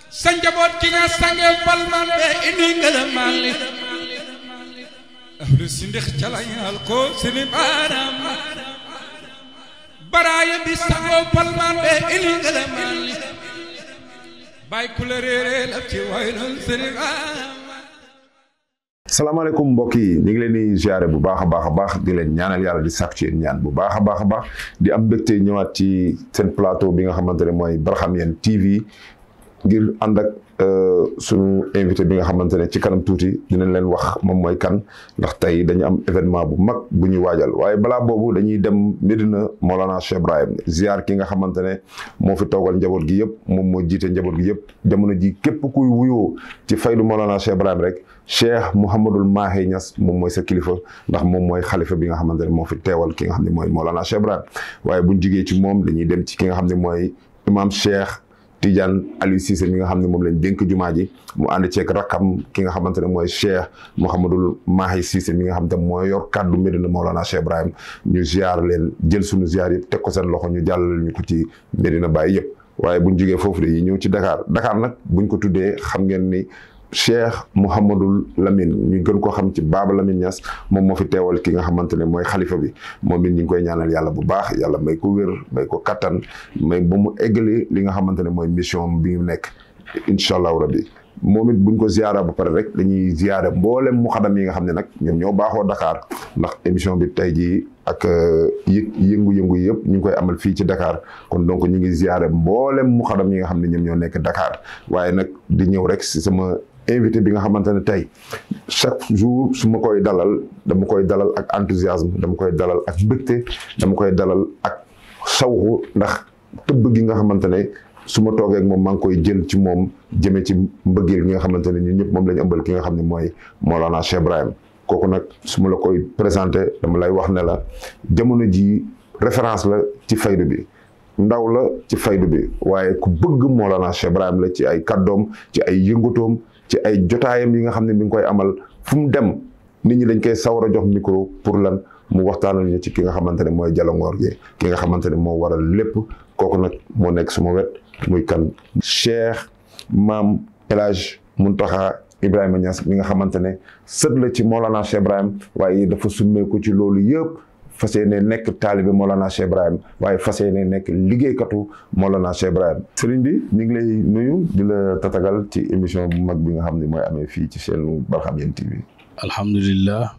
sa njaboot ki nga sange palman be indi ngërëmal li ahlu sindix calañal ko sini baram baraaya bi sango palman be indi ngërëmal li bay ku la réeree la ci waylal sini baram. salaamaaleykum mbokk yi ñu ngi leen di ziare bu baax a baax di leen ñaanal yàlla di sàkku ci ñaan bu baax a baax di am mbégte ñëwaat ci seen plateau bi nga xamante ne mooy Barhamiennes TV ngir ànd ak sunu invité bi nga xamante ne ci kanam tuuti dinañ leen wax moom mooy kan ndax tey dañu am événement bu mag bu ñuy waajal waaye balaa boobu dañuy dem Medina Mawlana Cheikh Ibrahim ziar ki nga xamante ne moo fi toogal njaboot gi yëpp moom moo jiite njaboot gi yëpp jamono ji képp kuy wuyoo ci faydu Mawlana Cheikh Ibrahim rek Cheikh Mouhamadul Mahi Niass moom mooy sa kilifa ndax moom mooy xalifa bi nga xamante ne moo fi teewal ki nga xam ne mooy Mawlana Cheikh Ibrahim waaye buñ jugee ci moom dañuy dem ci ki nga xam ne mooy imam Cheikh Tidiane Aliou Cissé mi nga xam ne moom lañ dénk jumaa ji mu ànd ceeg rakkam ki nga xamante ne mooy Cheikh Mouhamadul Mahi Cissé mi nga xam ne mooy yor kàddu Medina Mawlana Cheikh Ibrahim ñu ziar leen jël suñu ziar yëpp teg ko seen loxo ñu jàllale ñu ko ci Medina Baye yëpp waaye buñ jugee foofu dañuy ñëw ci Dakar nag buñ ko tuddee xam ngeen ni Cheikh Mouhamadul Lamine ñu gën ko xam ci Baba Lamine Niass moom moo fi teewal ki nga xamante ne mooy xalifa bi moom it ñu ngi koy ñaanal yàlla bu baax yàlla may ko wér may ko kattan may ba mu eggali li nga xamante ne mooy mission bi mu nekk incha allahu rabbi moom it buñ ko ziara ba pare rek dañuy ziare mboolem muxadam yi nga xam ne nag ñoom ñoo baaxoo Dakar ndax émission bi tey jii ak yëngu-yëngu yëpp ñu ngi koy amal fii ci Dakar kon donc ñu ngi ziare mboolem muxadam yi nga xam ne ñoom ñoo nekk Dakar waaye nag di ñëw rek si sama invité bi nga xamante ne tey chaque jour su ma koy dalal dama koy dalal ak enthousiasme dama koy dalal ak mbégte dama koy dalal ak sawxu ndax tëbb gi nga xamante ne su ma toogee ak moom maa ngi koy jël ci moom jëmee ci mbëggeel gi nga xamante ne ñun ñëpp moom la ñu ëmbal ki nga xam ne mooy Mawlana Cheikh Ibrahim kooku nag su ma la koy présenté dama lay wax ne la jamono ji référence la ci faydu bi ndaw la ci faydu bi waaye ku bëgg Mawlana Cheikh Ibrahim la ci ay kàddoom ci ay yëngatoom ci ay jotaayam yi nga xam ne mi ngi koy amal fu mu dem nit ñi dañ koy sawar a jox micro pour lan mu waxtaanal ñu ci ki nga xamante ne mooy jalongoor gi ki nga xamante ne moo waral lépp kooku nag moo nekk suma wet muy kan Cheikh Maam El Hadj Muntaxa Ibrahima Niass mi nga xamante ne sët la ci Mawlana Cheikh Ibrahim waaye dafa summeeku ci loolu yëpp fas yéene nekk taalibe Mawlana Cheikh Ibrahim waaye fas yéene nekk liggéeykatu Mawlana Cheikh Ibrahim sëriñ bi ñu ngi lay nuyu di la tatagal ci émission bu mag bi nga xam ne mooy amee fii ci chaîne Barhamiennes TV. alhamdulillah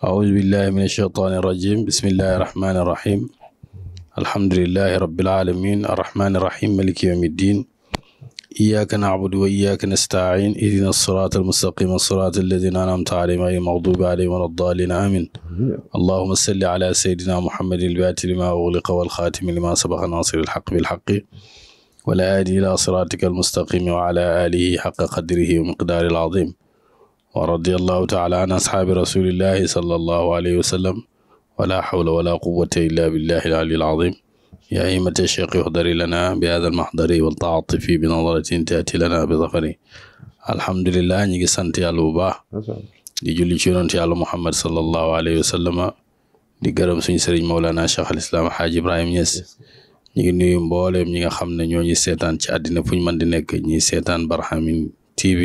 aoudu billahi min alshaytani irrajim bismillahi irrahmani irrahim alhamdulillahi rabbil alamin arrahmani irrahim maliki yawmi ddin إياك نعبد وإياك نستعين اهدنا الصراط المستقيم الصراط الذين أنعمت عليهم غير المغضوب عليهم ولا الضالين آمين اللهم صل على سيدنا محمد الفاتح لما أغلق والخاتم لما سبق ناصر الحق بالحق ولا هادي إلى صراطك المستقيم وعلى آله حق قدره ومقداره العظيم ورضي الله تعالى عن أصحاب رسول الله صلى الله عليه وسلم ولا حول ولا قوة إلا بالله العلي العظيم يا أئمة الشيخ احضري لنا بهذا المحضر والتعاطف بنظرة تأتي لنا بظفر الحمد لله ñi ngi sant yàlla bu baax di julli ci yonent yàlla Muhammad sallallahu alayhi wa sallam di gërëm suñu sëriñ Mawlana Cheikh al Islam Hadj Ibrahim Niass ñi ngi nuyu mbooleem ñi nga xam ne ñoo ñi seetaan ci àddina fu ñu mën di nekk ñi seetaan Barhamiennes TV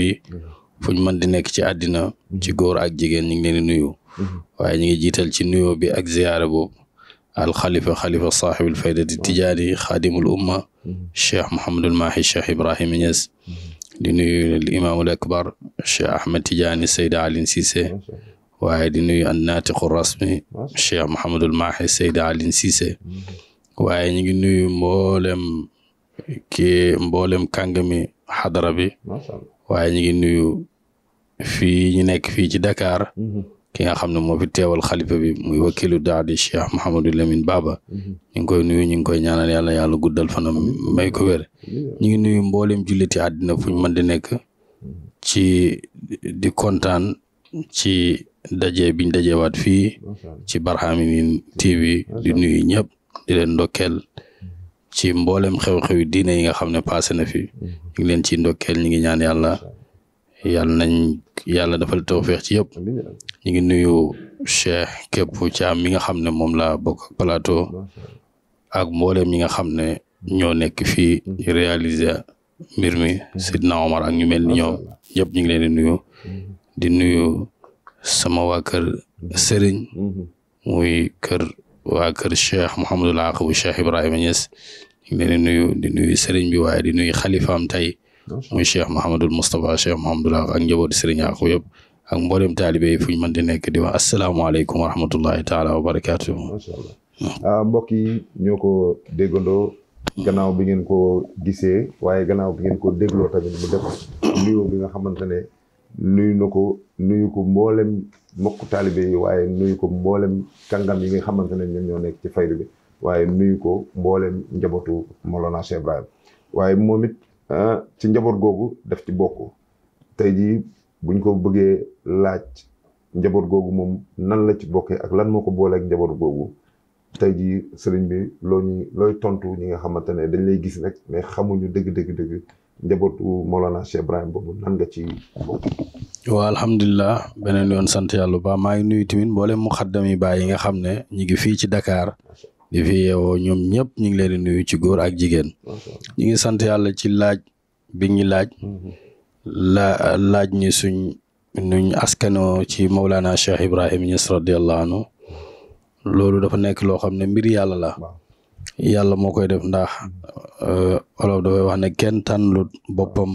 fu ñu mën di nekk ci àddina ci góor ak jigéen ñi ngi leen di nuyu waaye ñi ngi jiital ci nuyoo bi ak ziyaara boobu الخليفة خليفة صاحب الفائدة التجاري خادم الأمة الشيخ محمد الماحي الشيخ إبراهيم نياس لنوي الإمام الأكبر الشيخ أحمد تجاني السيد علي سيسي وعيدنوي الناطق الرسمي الشيخ محمد الماحي السيد علي سيسي وعيدنوي مبولم كانغمي حضر بي وعيدنوي في نك في دكار ki nga xam ne moo fi teewal xalifa bi muy wakilu daadi Cheikh Mouhamadou Lamine Baba ñu ngi koy nuyu ñu ngi koy ñaanal yàlla guddal fanam may ko wér ñu ngi nuyu mboolem julliti àddina fu ñu mën di nekk ci di kontaan ci daje biñ dajewaat fii ci Barhamiennes TV di nuyu ñëpp di leen ndokkeel ci mboolem xew-xewi diine yi nga xam ne passé na fi ñu ngi leen ci ndokkeel ñu ngi ñaan yàlla dafal tawfeex ci yëpp ñu ngi nuyu Cheikh képp ci am mi nga xam ne moom laa bokk ak plateau ak mboolem ñi nga xam ne ñoo nekk fii réaliser mbir mi Sidna Omar ak ñu mel ni ñoom ñëpp ñu ngi leen di nuyu sama waa kër Serigne muy waa kër Cheikh Mouhamadul Aqib Cheikh Ibrahima Niass ñu ngi leen di nuyu Serigne bi waaye di nuyu xalifaam tey muy Cheikh Mouhamadul Moustapha Cheikh Mouhamadul Aqib ak njabooti Serigne Aqib yëpp ak mboolem taalibe yi fu ñu mën di nekk di wax asalaamaaleykum wa rahmatullahi taala wa barakaatu. macha allah mbokk yi ñoo ko déggandoo gannaaw bi ngeen ko gisee waaye gannaaw bi ngeen ko dégloo tamit mu def nuyoo bi nga xamante ne nuyu ko mboolem mbokku taalibe yi waaye nuyu ko mboolem kàngam yi nga xamante ne ñoom ñoo nekk ci faydu bi waaye nuyu ko mboolem njabootu Mawlana Cheikh Ibrahim waaye moom it ci njaboot googu def ci bokk tey jii buñ ko bëggee laaj njaboot googu moom nan la ci bokkee ak lan moo ko booleeg njaboot googu tey jii sëriñ bi looy tontu ñi nga xamante ne dañ lay gis rek mais xamuñu dëgg njabootu Mawlana Cheikh Ibrahim boobu nan nga ci bokk. waaw alhamdulilah beneen yoon sant yàlla ba maa ngi nuyu tamit mboolem muxaddam yi baay yi nga xam ne ñu ngi fii ci Dakar di fi yeewoo ñoom ñëpp ñu ngi leen di nuyu ci góor ak jigéen ñu ngi sant yàlla ci laaj bi ñu laaj ñi nuñ askanoo ci Mawlana Cheikh Ibrahim Niass radiyallahu anhu loolu dafa nekk loo xam ne mbir yàlla la yàlla moo koy def ndax olof dafay wax ne kenn tànnulut boppam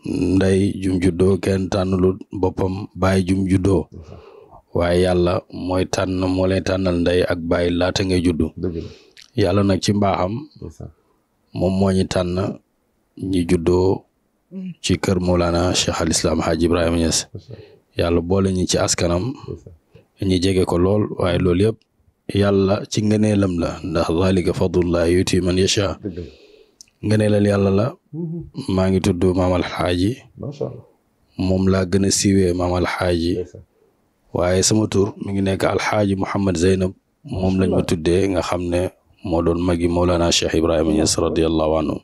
ndey jum juddoo kenn tànnulut boppam baay jum juddoo waaye yàlla moo lay tànnal ndey ak baay laata ngay juddu yàlla nag ci mbaaxam moom moo ñu tànn ñi juddoo ci kër Mawlana Cheikh al Islam Hadj Ibrahima Niass yàlla boole ñi ci askanam ñi jege ko lool waaye loolu yëpp yàlla ci ngëneelam la ndax zalika fadlullah yuti man yasha ngëneelal yàlla la maa ngi tudd Maam Alxaaji moom laa gën a siiwee Maam Alxaaji waaye sama tur mi ngi nekk Alxaaji Mouhamed Zeynab moom lañ ma tuddee nga xam ne moo doon magi Mawlana Cheikh Ibrahima Niass radiyallahu anhu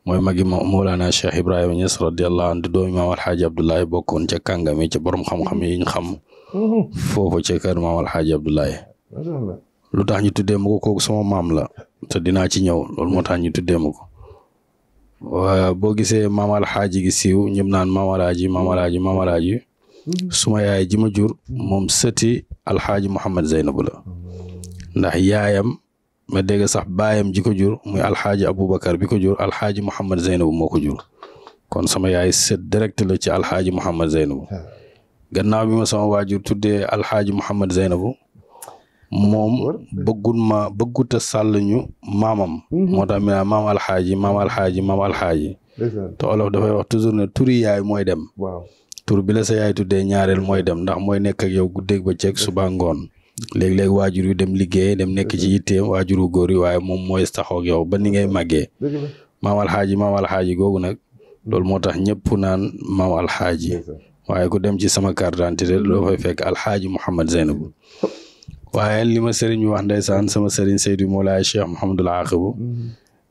mooy magi Mawlana Cheikh Ibrahima Niass radiyallahu anhu doomi Maam Alxaaji Abdoulaye bokkoon ca kàngam yi ca borom xam-xam yi ñu xam foofu ca kër Maam Alxaaji Abdoulaye lu tax ñu tuddee ma ko kooku sama maam la te dinaa ci ñëw loolu moo tax ñu tuddee ma ko boo gisee Maam Alxaaji gi siiw ñëpp naan Maam Alxaaji suma yaay ji ma jur moom sëti Alxaaji Mouhamed Zeynab la ndax yaayam ma dégg sax baayam ji ko jur muy Alxaaji Aboubacar bi ko jur Alxaaji Mouhamed Zeynab moo ko jur kon sama yaay sët direct la ci Alxaaji Mouhamed Zeynab gannaaw bi ma sama waajur tuddee Alxaaji Mouhamed Zeynab moom bëgguta sàll ñu maamam moo tax mi naa maam alxaaji te olof dafay wax toujours ne turi yaay mooy dem tur bi la sa yaay tuddee ñaareel mooy dem ndax mooy nekk ak yow guddeeg bëccëg suba ngoon léeg-léeg waajur yu dem liggéey dem nekk ci yitteem waajuru góor yi waaye moom mooy taxaw ak yow ba ni ngay màggee maam alxaaji googu nag loolu moo tax ñëpp naan maam alxaaji waaye ku dem ci sama carte d'identité loo fay fekk Alxaaji Mouhamed Zeynab waaye li ma sëriñ bi wax ndeysaan sama sëriñ Seydou Moulay Cheikh Mouhamadul Aqib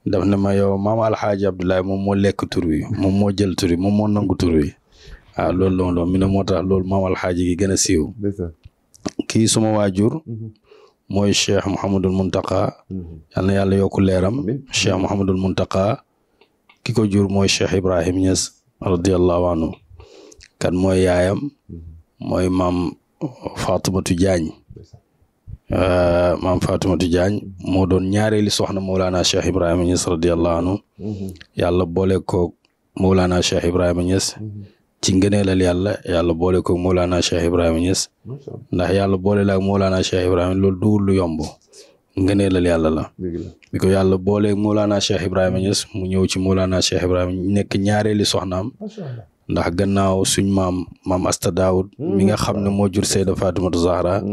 daf ne ma yow maam Alxaaji Abdoulaye moom moo lekk tur wi moom moo jël tur wi moom moo nangu tur wi waaw loolu mi ne moo tax loolu maam Alxaaji gi gën a siiw kii suma waajur mooy Cheikh Mouhamadul Muntaqa yal na yàlla yokku leeram Cheikh Mouhamadul Muntaqa ki ko jur mooy Cheikh Ibrahim Niass radiyallahu anhu kan mooy yaayam mooy maam Fatimatu Jaañ maam Fatimatu Jaañ moo doon ñaareeli soxna Mawlana Cheikh Ibrahima Niass radiyallahu anhu yàlla boole ko Mawlana Cheikh Ibrahima Niass ci ngëneelal yàlla boole ko Mawlana Cheikh Ibrahima Niass ndax yàlla boole la ak Mawlana Cheikh Ibrahima loolu duwul lu yomb ngëneelal yàlla la bi ko yàlla boole Mawlana Cheikh Ibrahima Niass mu ñëw ci Mawlana Cheikh Ibrahima nekk ñaareeli soxnaam ndax gannaaw suñ maam Asta Daoud mi nga xam ne moo jur Seyda Fatimatu Zahra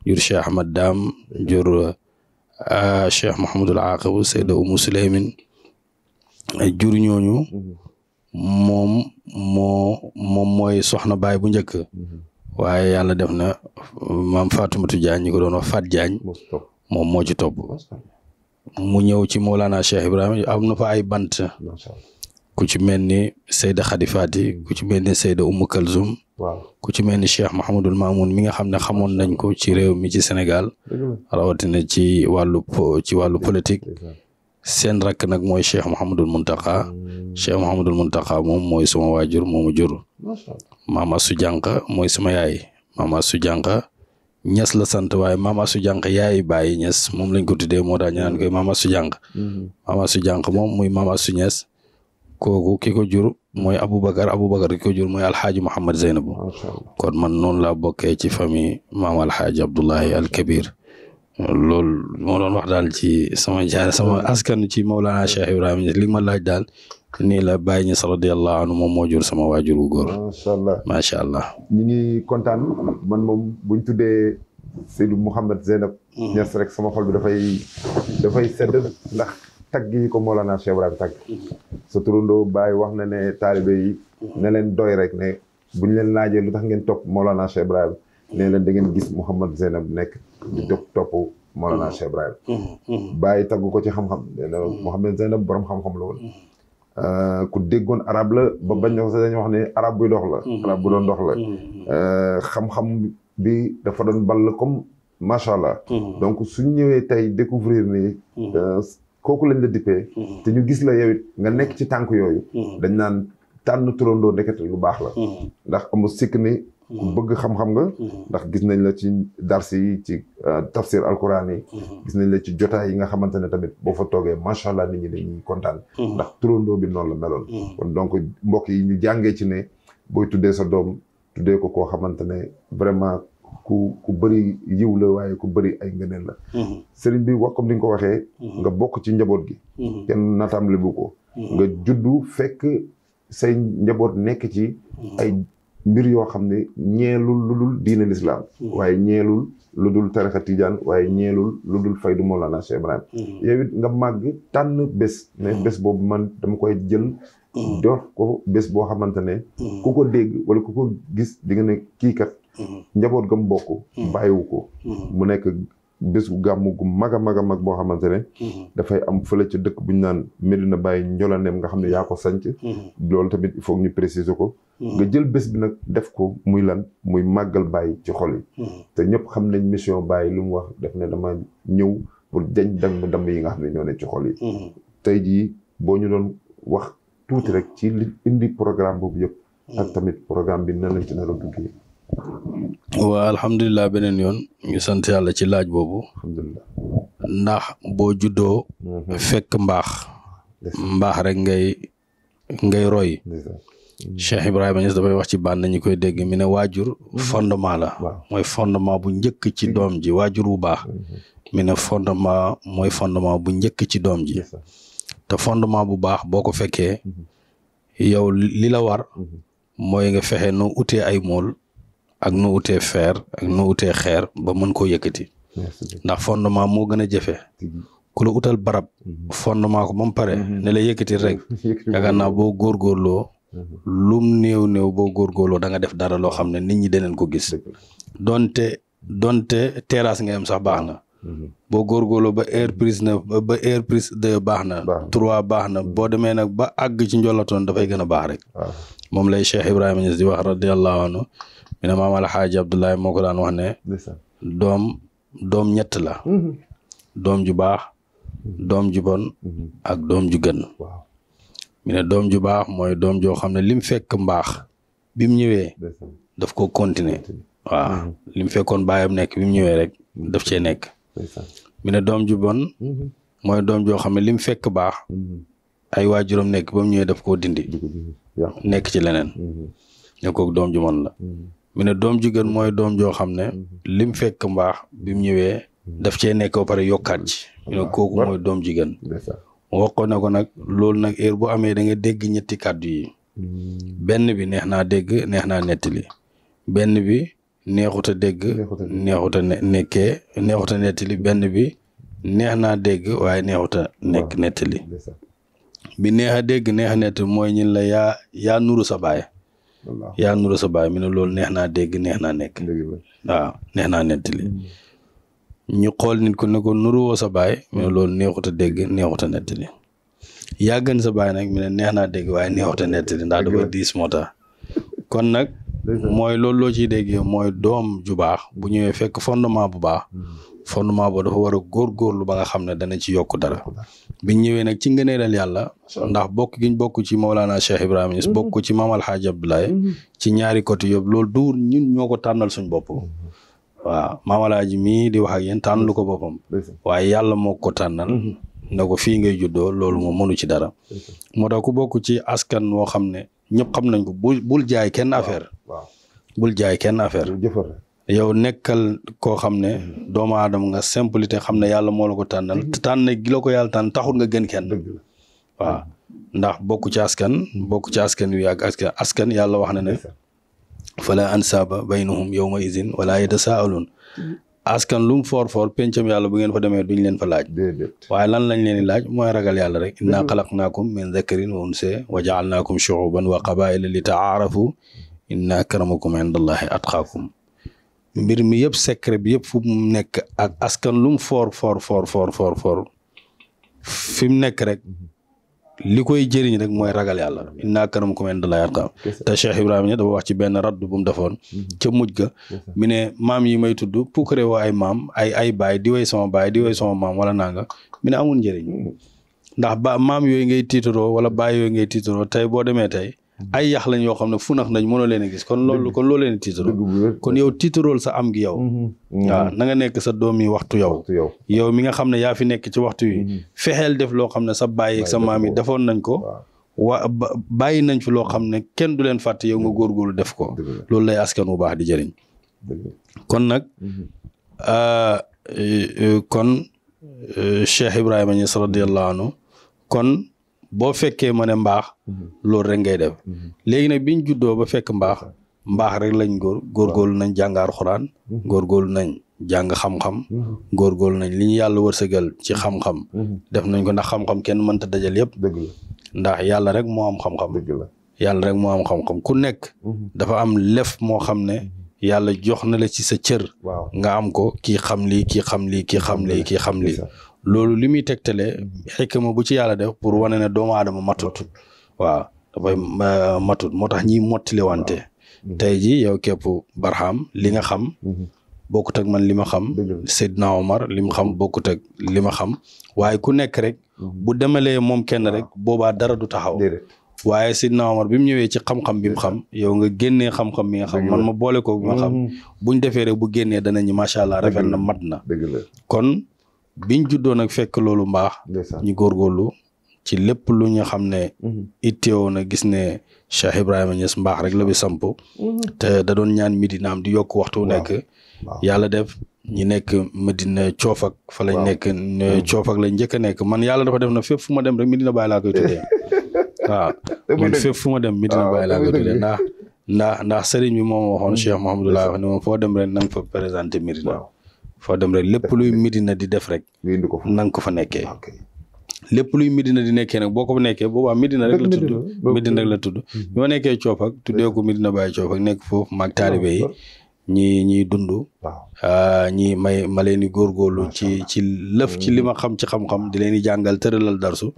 jur Cheikh Ahmad Dam jur Cheikh Mouhamadul Aqib Seyda Umu Suleymin jur ñooñu moom mooy soxna baay bu njëkk waaye yàlla def na maam Fatimatu Jaañ ñi ko doon wax Fat Jaañ moom moo ci topp mu ñëw ci Mawlana Cheikh Ibrahima am na fa ay bant ku ci mel ni Seyda Khady Fati ku ci mel ni Seyda Umu Kalzum ku ci mel ni Cheikh Mouhamadul Mamoun mi nga xam ne xamoon nañ ko ci réew mi ci Sénégal rawatina ci wàllu politique seen rakk nag mooy Cheikh Mouhamadul Mountakha Cheikh Mouhamadul Mountakha moom mooy sama waajur moomu jur Mama Su Jànq mooy sama yaay Mama Su Jànq Ñas la sant waaye Mama Su Jànq yaay bàyyi Ñas moom lañ ko tuddee moo tax ñu naan koy Mama Su Jànq Mama Su Jànq moom muy Mama Su Ñas kooku ki ko jur mooy Aboubacar ki ko jur mooy Alxaaji Mouhamad Zeynabu kon man noonu laa bokkee ci famille maam Alxaaji Abdullahi al Kabir loolu moo doon wax daal ci sama askan ci Mawlana Cheikh Ibrahima Niass li ma laaj daal nii la Baye Niass radiyallahu anhu moom moo jur sama waajur wu góor. macha allah. ñu ngi kontaan man moom buñ tuddee Seydou Mouhamed Zeynab Niass rek sama xol bi dafay sedd ndax tagg yi ko Mawlana Cheikh Ibrahima tagg sa turandoo Baye wax na ne taalibe yi ne leen doy rek ne buñ leen laajee lu tax ngeen topp Mawlana Cheikh Ibrahima ne leen da ngeen gis Mouhamed Zeynab nekk di topp Mawlana Cheikh Ibrahima Baye tagg ko ci xam-xam nee na Mouhamed Zeynab borom xam-xam la woon ku déggoon arab la ba bañ na ko sax dañuy wax ne arab buy dox la arab bu doon dox la xam-xam bi dafa doon ball comme macha allah donc suñ ñëwee tey découvrir ni kooku lañ la dippee te ñu gis la yow it nga nekk ci tànk yooyu dañ naan tànn turandoo nekkati lu baax la ndax amul sikk ni ku bëgg xam-xam nga ndax gis nañ la ci dars yi ci tafsir alquran yi gis nañ la ci jotaay yi nga xamante ne tamit boo fa toogee macha allah nit ñi dañuy kontaan ndax turandoo bi noonu la meloon kon donc mbokk yi ñu jàngee ci ne booy tuddee sa doom tuddee ko koo xamante ne vraiment ku bëri yiw la waaye ku bëri ay ngëneel la sëriñ bi wax comme ni nga ko waxee nga bokk ci njaboot gi kenn nataam lebu ko nga juddu fekk say njaboot nekk ci ay mbir yoo xam ne ñeelul lu dul diine lislaam waaye ñeelul lu dul tarixa tijaan waaye ñeelul lu dul faydu Mawlana Cheikh Ibrahima yow it nga màgg tànn bés ne bés boobu man dama koy jël dox ko bés boo xamante ne ku ko dégg wala ku ko gis di nga ne kii kat njaboot gam bokk bàyyiwu ko mu nekk bés gu gàmmu gu mag a mag a mag boo xamante ne dafay am fële ca dëkk bu ñu naan Medina Baye Njolaneem nga xam ne yaa ko sanc loolu tamit il faut ñu préciser ko nga jël bés bi nag def ko muy lan muy màggal Baye ci xol yi te ñëpp xam nañ mission Baye lu mu wax def ne dama ñëw pour jañ damm yi nga xam ne ñoo ne ci xol yi tey jii boo ñu doon wax tuuti rek ci li indi programme boobu yëpp ak tamit programme bi nan lañ ci nar a duggee waa alhamdulilah beneen yoon ñu sant yàlla ci laaj boobu alhamdulilah ndax boo juddoo fekk mbaax rek ngay roy Cheikh Ibrahima Niass dafay wax ci bànn ñu koy dégg mi ne waajur fondement la mooy fondement bu njëkk ci doom ji waajur bu baax mi ne fondement mooy fondement bu njëkk ci doom ji te fondement bu baax boo ko fekkee yow li la war mooy nga fexe noo utee ay mool ak nu utee fer ak nu utee xeer ba mën koo yëkkati ndax fondement moo gën a jafe ku la utal barab fondement ko ba mu pare ne la yëkkati rek yaakaar naa boo góorgóorloo lum néew boo góorgóorloo da nga def dara loo xam ne nit ñi deneen ko gis donte terrasse nga am sax baax na boo góorgóorloo ba air prise 2 baax na 3 baax na boo demee nag ba àgg ci njolatoon dafay gën a baax rek moom lay Cheikh Ibrahima Niass di wax radiyallahu anhu mi ne maam Alxaaji Abdoulaye moo ko daan wax ne doom ñett la doom ju baax doom ju bon ak doom ju gën mi ne doom ju baax mooy doom joo xam ne lim fekk mbaax bi mu ñëwee daf ko continuer waaw lim fekkoon baayam nekk bi mu ñëwee rek daf cee nekk mi ne doom ju bon mooy doom joo xam ne lim fekk baax ay waajuram nekk ba mu ñëwee daf koo dindi nekk ci leneen ne kooku doom ju bon la mi ne doom ju gën mooy doom joo xam ne lim fekk mbaax bi mu ñëwee daf cee nekk ba pare yokkaat ci mi ne kooku mooy doom ju gën wax ko ne ko nag loolu nag heure bu amee da nga dégg ñetti kàddu yi benn bi neex naa dégg neex naa nettali benn bi neexut a dégg neexut a neexut a nettali benn bi neex naa dégg waaye neexut a nekk nettali bi neex a dégg neex a nettali mooy ñin la yaa nuru sa baay yaa nuru sa baay mi ne loolu neex naa dégg neex naa nekk waaw neex naa nettali ñu xool nit ko ne ko nuruwoo sa baay mi ne loolu neexut a dégg neexut a nettali yaa gën sa baay nag mi ne neex naa dégg waaye neexut a nettali ndax dafa diis moo tax kon nag mooy loolu loo ciy déggee mooy doom ju baax bu ñëwee fekk fondement bu baax fondement boobu dafa war a góorgóorlu ba nga xam ne dana ci yokk dara biñ ñëwee nag ci ngëneelal yàlla ndax bokk giñ bokk ci Mawlana Cheikh Ibrahima Niass bokk ci Maam Alhaaji Abdoulaye ci ñaari côté yëpp loolu du ñun ñoo ko tànnal suñ bopp waaw Maam Alhaaji mii di wax ak yéen tànnalu ko boppam waaye yàlla moo ko tànnal ne ko fii ngay juddoo loolu moom mënu ci dara moo tax ku bokk ci askan woo xam ne ñëpp xam nañ ko bul jaay kenn affaire bul jaay kenn affaire yow nekkal koo xam ne doomu aadama nga simplicité xam ne yàlla moo la ko tànnal te tànn gi la ko yàlla tànn taxul nga gën kenn waaw ndax bokk ci askan wi ak askan yàlla wax na ne fala ansaaba baynahum yawma izin wala yatasaalun askan lu mu foor pencam yàlla bu ngeen fa demee duñ leen fa laaj waaye lan lañ leen di laaj mooy ragal yàlla rek inna xalaqnaakum min dhakarin wa unsa wa jaalnaakum shuuban wa qabaila li taarafu inna akramakum indallahi atqaakum mbir mi yëpp secret bi yëpp fu mu nekk ak askan lu mu foor fi mu nekk rek li koy jëriñ rek mooy ragal yàlla inna akramakum indallahi atqaakum te Cheikh Ibrahima Niass dafa wax ci benn raddu bu mu defoon ca mujj ga mi ne maam yi may tudd puukare woo ay maam ay baay di way sama baay di way sama maam wala nanga mi ne amul njëriñ ndax maam yooyu ngay tiitaroo wala baay yooyu ngay tiitaroo tey boo demee tey ay yax lañ yoo xam ne fu nax nañ mënoo leen a gis kon loolu leen tiitaroo kon yow tiitarool sa am gi yow waaw na nga nekk sa doom yi waxtu yow mi nga xam ne yaa fi nekk ci waxtu yi fexeel def loo xam ne sa baay ak sa maam yi defoon nañ ko bàyyi nañ fi loo xam ne kenn du leen fàtte yow nga góorgóorlu def ko loolu lay askan bu baax di jëriñ kon nag kon Cheikh Ibrahima Niass radiyallahu anhu kon boo fekkee ma ne mbaax loolu rek ngay def léegi nag biñ juddoo ba fekk mbaax rek lañ góorgóorlu nañ jàng Alxuraan góorgóorlu nañ jàng xam-xam góorgóorlu nañ li ñu yàlla wërsëgal ci xam-xam def nañ ko ndax xam-xam kenn mënta dajal yëpp ndax yàlla rek moo am xam-xam ku nekk dafa am lef moo xam ne yàlla jox na la ci sa cër nga am ko kii xam lii loolu li muy tegtale xikma bu ci yàlla def pour wane ne doomu aadama matut waaw dafay matut moo tax ñiy mottali wante tey ji yow képp Barham li nga xam bokkut ak man li ma xam Seydina Omar li mu xam bokkut ak li ma xam waaye ku nekk rek bu demalee moom kenn rek boobaa dara du taxaw waaye Seydina Omar bi mu ñëwee ci xam-xam bi mu xam yow nga génnee xam-xam bi nga xam man ma boole ko bi ma xam buñ defee rek bu génnee danañu macha allah rafet na mat na kon biñ juddoo nag fekk loolu mbaax ñu góorgóorlu ci lépp lu ñu xam ne itteewoo na gis ne Cheikh Ibrahima Niass mbaax rek la bi samp te da doon ñaan Medinaam di yokk waxtu nekk yàlla def ñi nekk Medina coofak fa lañ nekk coofak lañ njëkk a nekk man yàlla dafa def na fépp fu ma dem rek Medina Baye laa koy tuddee waaw man fépp fu ma dem Medina Baye laa koy tuddee ndax sëriñ bi moom waxoon Cheikh Mouhamadou laa wax ne moom foo dem rek na nga fa présenté Medina foo dem rek lépp luy Medina di def rek na nga ko fa nekkee lépp luy Medina di nekkee nag boo ko fa nekkee boobaa Medina rek la tudd ñoo nekkee coofak tuddee ko Medina Baye coofak nekk foofu maag taalibe yi ñiy dund ma leen di góorgóorlu ci lëf ci li ma xam ci xam-xam di leen di jàngal tëralal darsu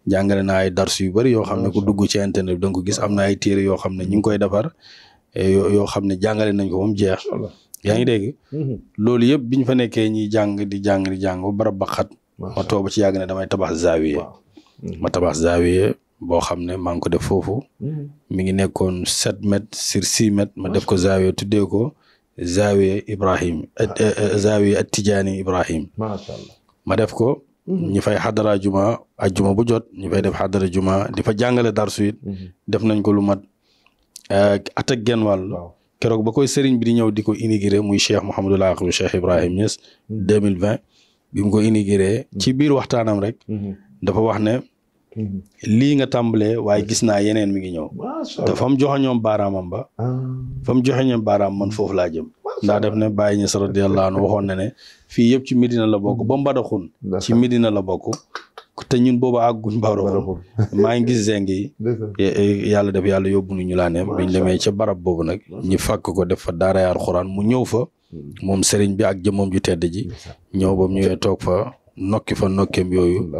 jàngale naa ay darsu yu bari yoo xam ne ku dugg ci internet bi danga ko gis am na ay téere yoo xam ne ñu ngi koy defar yoo xam ne jàngale nañ ko moom jeex yaa ngi dégg loolu yëpp biñ fa nekkee ñiy jàng di jàng ba barab ba xat ma toog ba ci yàgg ne damay tabax zaawiye boo xam ne maa ngi ko def foofu mi ngi nekkoon 7 mètres sur 6 mètres ma def ko zaawiye tuddee ko zaawiye Ibrahim zaawiye Tijaani Ibrahim macha allah ma def ko ñi fay xadara juma ajjuma bu jot ñi fay def xadara juma di fa jàngale darsu it def nañ ko lu mat at ak genn wàll keroog ba koy sëriñ bi di ñëw di ko inauguré muy Cheikh Mouhamadul Aqib Cheikh Ibrahim Niass 2020 bi mu ko inauguré ci biir waxtaanam rek dafa wax ne lii nga tàmbalee waaye gis naa yeneen mi ngi ñëw te fa mu joxe ñoom baaraamam ba fa mu joxe ñoom baaraam man foofu laa jëm ndax def ne Baye Niass radiyallahu anhu waxoon na ne fii yëpp ci Medina la bokk ba Mbadakhoune ci Medina la bokk te ñun booba àgguñ Mbadakhoune maa ngi gis zeng yi yàlla def yàlla yóbbu ñu laa neem biñ demee ca barab boobu nag ñi fàkk ko def fa daara Alxuraan mu ñëw fa moom sëriñ bi ak jëmmam ju tedd ji ñëw ba mu ñëwee toog fa nokki fa nokkeem yooyu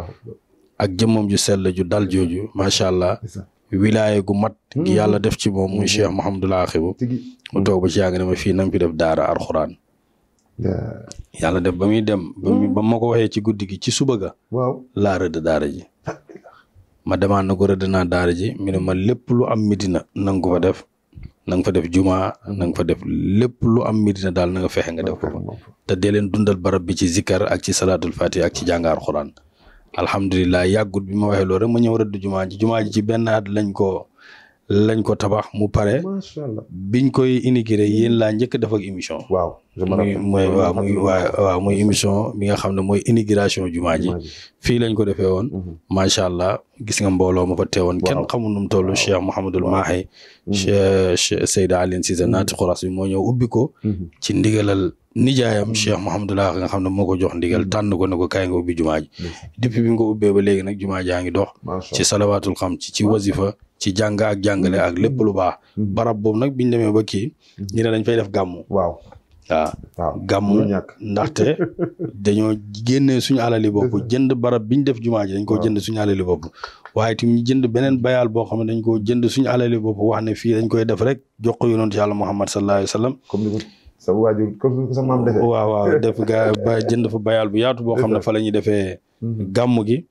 ak jëmmam ju sell ju dal jooju macha allah wilaaya gu mat gi yàlla def ci moom muy Cheikh Mouhamadul Axibu mu toog ba ci yàgg ne ma fii nañ fi def daara alxuraan yàlla def ba muy dem ba ma ko waxee ci guddi gi ci suba ga laa rëdd daara ji ma demaan na ko rëdd naa daara ji mi ne ma lépp lu am Medina na nga ko fa def na nga fa def jumaa na nga fa def lépp lu am Medina daal na nga fexe nga def ko fa te dee leen dundal barab bi ci zikkar ak ci salaatul fatiha ak ci jàng alxuraan alhamdulilah yàggut bi ma waxee loolu rek ma ñëw rëdd jumaa ji ci benn at lañ ko tabax mu pare biñ koy inauguré yéen laa njëkk def ak émission muy émission bi nga xam ne mooy inauguration jumaa ji fii lañ ko defee woon macha allah gis nga mbooloo ma fa teewoon kenn xamul nu mu toll Cheikh Mouhamadul Mahi Cheikh Seyda Aline Cissé naati xuras bi moo ñëw ubbi ko ci ndigalal nijaayam Cheikh Mouhamadullah nga xam ne moo ko jox ndigal tànn ko ne ko kaay nga ubbi jumaa ji depuis bi nga ko ubbee ba léegi nag jumaa jaa ngi dox ci salawaatul xam ci wasifa ci jàng ak jàngale ak lépp lu baax barab boobu nag biñ demee ba kii ñu ne dañ fay def gàmmu waaw gàmmu ndaxte dañoo génnee suñu alali bopp jënd barab biñ def jumaa ji dañ koo jënd suñu alali bopp waaye tamit ñu jënd beneen bayaal boo xam ne dañ koo jënd suñu alali bopp wax ne fii dañ koy def rek jox ko yonent yàlla Muhammad sallallahu alayhi wa sallam sa waajur comme sa maam defee waaw def ba jënd fa bayaal bu yaatu boo xam ne fa la ñuy defee gàmm gi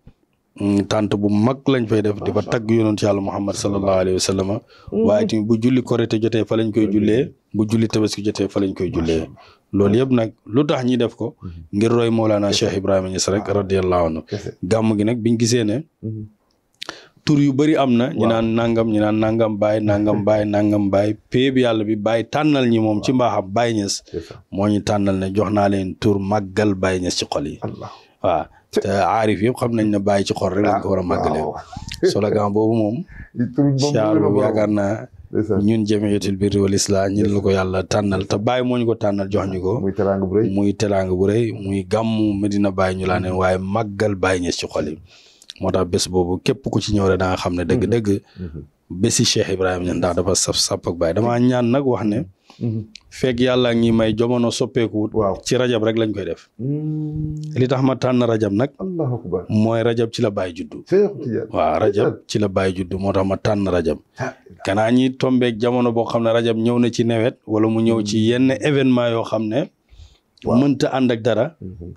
tant bu mag lañ fay def di fa tagg yonent yàlla Muhammad sallallahu alayhi wa sallam waaye tamit bu julli korite jotee fa lañ koy jullee bu julli tabaski jotee fa lañ koy jullee loolu yëpp nag lu tax ñi def ko ngir roy Mawlana Cheikh Ibrahima Niass rek radiyallahu anhu gàmm gi nag biñ gisee ne tur yu bëri am na ñu naan nangam baay pee bi yàlla bi baay tànnal ñi moom ci mbaaxam Baay Ñas moo ñu tànnal ne jox naa leen tur màggal Baay Ñas ci xol yi waaw te aarif yëpp xam nañ ne bàyyi ci xol rek lañ ko war a màggalee slogan boobu moom siyaar boobu yaakaar naa ñun jamiyatul birri wal islah ñun la ko yàlla tànnal te Baay moo ñu ko tànnal jox ñu ko muy teraanga bu rëy muy gàmmu Medina Baay ñu laa ne waaye màggal Baay Ñas ci xol yi moo tax bés boobu képp ku ci ñëw rek da nga xam ne dëgg-dëgg bési Cheikh Ibrahima Niass ndax dafa sap ak Baay damaa ñaan nag wax ne fekk yàlla ngi may jamono soppeekuwut ci rajab rek lañ koy def li tax ma tànn rajab nag mooy rajab ci la Baay juddu waaw rajab ci la Baay juddu moo tax ma tànn rajab kanaa ñi tombeek jamono boo xam ne rajab ñëw na ci nawet wala mu ñëw ci yenn événement yoo xam ne mënta ànd ak dara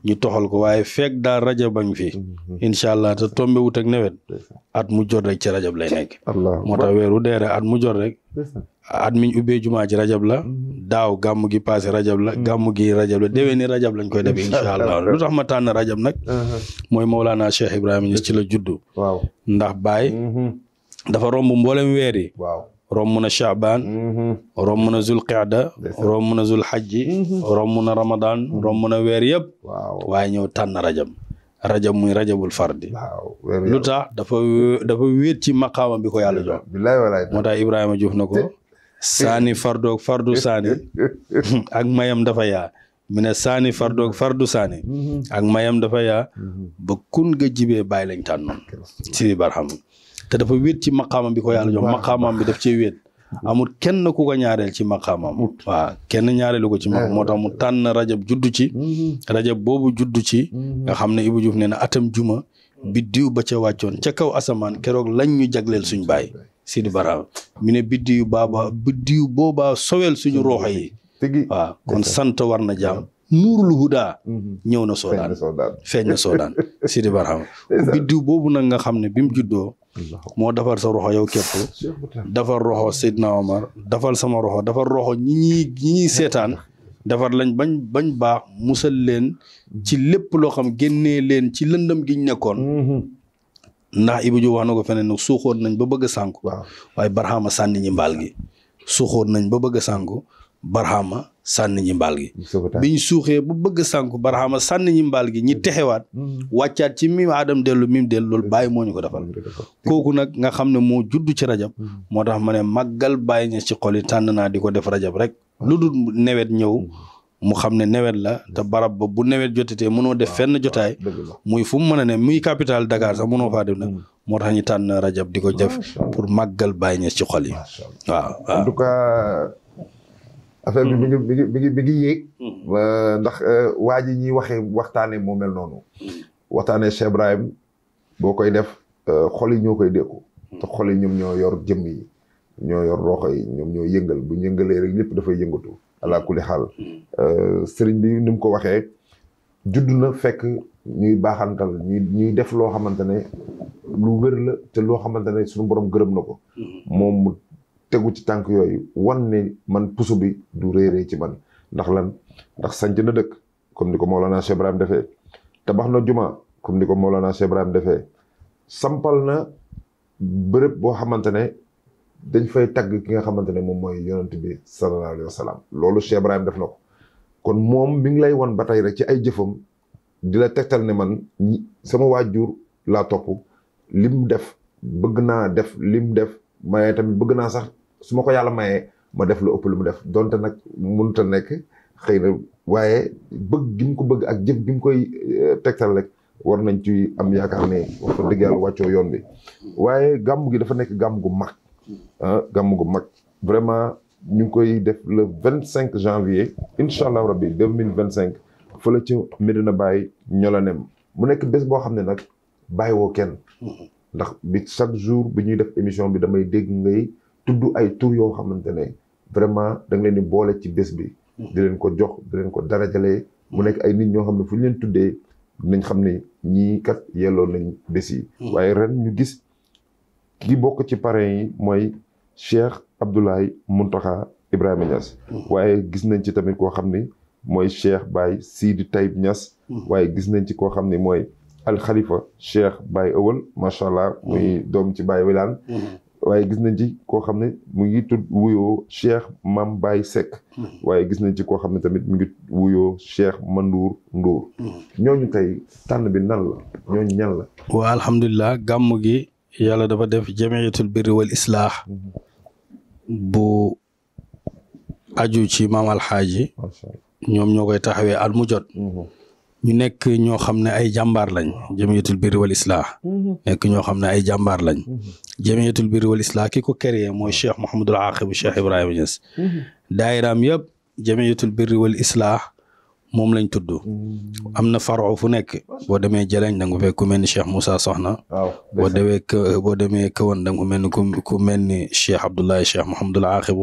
ñu toxal ko waaye fekk daal rajab bañ fi incha allah te tombe wut ak nawet at mu jot rek ci rajab lay nekk moo tax weeru deere at mu jot rek at miñ ubbee jumaa ji rajab la daaw gàmm gi passé rajab la gàmm gi rajab la déwéni rajab lañ koy def incha allah lu tax ma tànn rajab nag mooy Mawlana Cheikh Ibrahima Niass ci la juddu ndax Baay dafa romb mboolem weer yi romb na Chaabaan romb na Zul Qiyada romb na Zul Hajji romb na Ramadan romb na weer yëpp waaye ñëw tànn rajab muy rajabul fardi lu tax dafa wéet ci maqaama bi ko yàlla jox moo tax Ibrahima Diouf na ko saani fardoog fardu saani ak mayam dafa yaa mi ne saani fardoog fardu saani ak mayam dafa yaa ba kun nga jibee Baay lañ tànnoon si barham te dafa wéet ci maqaamam bi ko yàlla jox maqaamam bi daf cee wéet amul kenn ku ko ñaareel ci maqaamam waaw kenn ñaareelu ko ci maqaam moo tax mu tànn rajab juddu ci rajab boobu juddu ci nga xam ne Ibou Diouf nee na atam juma biddiw ba ca wàccoon ca kaw asamaan keroog lañ ñu jagleel suñ Baay Sidi Barham mi ne biddiw boobaa sowel suñu rooxo yi waaw kon sant war na jaam nuurul huda ñëw na soodaan feeñ na soodaan Sidi Barham biddiw boobu nag nga xam ne bi mu juddoo moo defar sa roxo yow képp defar roxo Seydina Omar defal sama roxo defar roxo ñi ñuy seetaan defar lañ bañ baax musal leen ci lépp loo xam génnee leen ci lëndëm gi ñu nekkoon ndax Ibou Diouf wax na ko feneen nag suuxoon nañ ba bëgg a sànku waaye Barhama sànni ñi mbaal gi suuxoon nañ ba bëgg a sànku Barhama sànni ñi mbaal gi biñ suuxee ba bëgg a sànku Barhama sànni ñi mbaal gi ñi texewaat wàccaat ci mi Adam dellu loolu Baay moo ñu ko defal kooku nag nga xam ne moo judd ci rajab moo tax ma ne màggal Baay Ñas ci xol yi tànn naa di ko def rajab rek lu dul nawet ñëw mu xam ne nawet la te barab ba bu nawet jotatee mënoo def fenn jotaay muy fu mu mën a ne muy capital Dakar sax mënoo faa def nag moo tax ñu tànn rajab di ko def pour màggal Baay Ñas ci xol yi waaw en tout cas affaire bi mi ngi yéeg ndax waa ji ñuy waxtaane moo mel noonu waxtaane Cheikh Ibrahim boo koy def xol yi ñoo koy dékku te xol yi ñoom ñoo yor jëmm yi ñoo yor roxo yi ñoom ñoo yëngal bu ñu yëngalee rek lépp dafay yëngatu ala kulli xaal sëriñ bi ni mu ko waxee judd na fekk ñuy baaxantal ñuy def loo xamante ne lu wér la te loo xamante ne suñu borom gërëm na ko moom mu tegu ci tànk yooyu wan ne man puso bi du réeree ci man ndax lan ndax sanc na dëkk comme ni ko Mawlana Cheikh Ibrahim defee tabax na juma comme ni ko Mawlana Cheikh Ibrahim defee sampal na bërëb boo xamante ne dañ fay tagg ki nga xamante ne moom mooy yonent bi sallallahu alayhi wa sallam loolu Cheikh Ibrahim def na ko kon moom mi ngi lay wan ba tey rek ci ay jëfam di la tegtal ne man sama waajur laa topp lim def bëgg naa def lim def maye tamit bëgg naa sax su ma ko yàlla mayee ma def lu ëpp lu mu def donte nag mënut a nekk xëy na waaye bëgg gi mu ko bëgg ak jëf gi mu koy tegtal rek war nañ ci am yaakaar ne wax fa dëgg yàlla wàccoo yoon bi waaye gàmm gi dafa nekk gàmm gu mag gàmm gu mag vraiment ñu ngi koy def le 25 janvier incha allah rabbi 2025 fële ci Medina Baye Ñolanem mu nekk bés boo xam ne nag bàyyiwoo kenn ndax bi chaque jour bi ñuy def émission bi damay dégg ngay tudd ay tur yoo xamante ne vraiment da nga leen di boole ci bés bi di leen ko jox di leen ko darajalee mu nekk ay nit ñoo xam ne fu ñu leen tuddee nañ xam ne ñii kat yelloo nañ bés yi waaye ren ñu gis ki bokk ci parrain yi mooy Cheikh Abdoulaye Mountakha Ibrahima Niass waaye gis nañ ci tamit koo xam ni mooy Cheikh Baye Sidi Taïb Niass waaye gis nañ ci koo xam ni mooy al Khalifa Cheikh Baye Awal macha allah muy doom ci Baye Wilane waaye gis nañ ci koo xam ne mu ngi tudd wuyoo Cheikh Mam Baye Seck waaye gis nañ ci koo xam ne tamit mu ngi wuyoo Cheikh Mandour Ndour ñooñu tey tànn bi nan la ñooñu ñan la waa alhamdulilah gàmm gi yàlla dafa def jamiyatul birri wal islaax bu aju ci maam alxaaji ñoom ñoo koy taxawee at mu jot ñu nekk ñoo xam ne ay jàmbaar lañ jamiyatul birri wal islaax nekk ñoo xam ne ay jàmbaar lañ jamiyatul birri wal islaax ki ko créé mooy Cheikh Mouhamadul Aqib Cheikh Ibrahima Niass daayiraam yëpp jamiyatul birri wal islaax moom lañ tudd am na faro fu nekk boo demee Jëleñ da nga ko fekk ku mel ni Cheikh Moussa Soxna boo demee Kawan da nga ko mel ni ku mel ni Cheikh Abdoulaye Cheikh Mouhamadul Aqib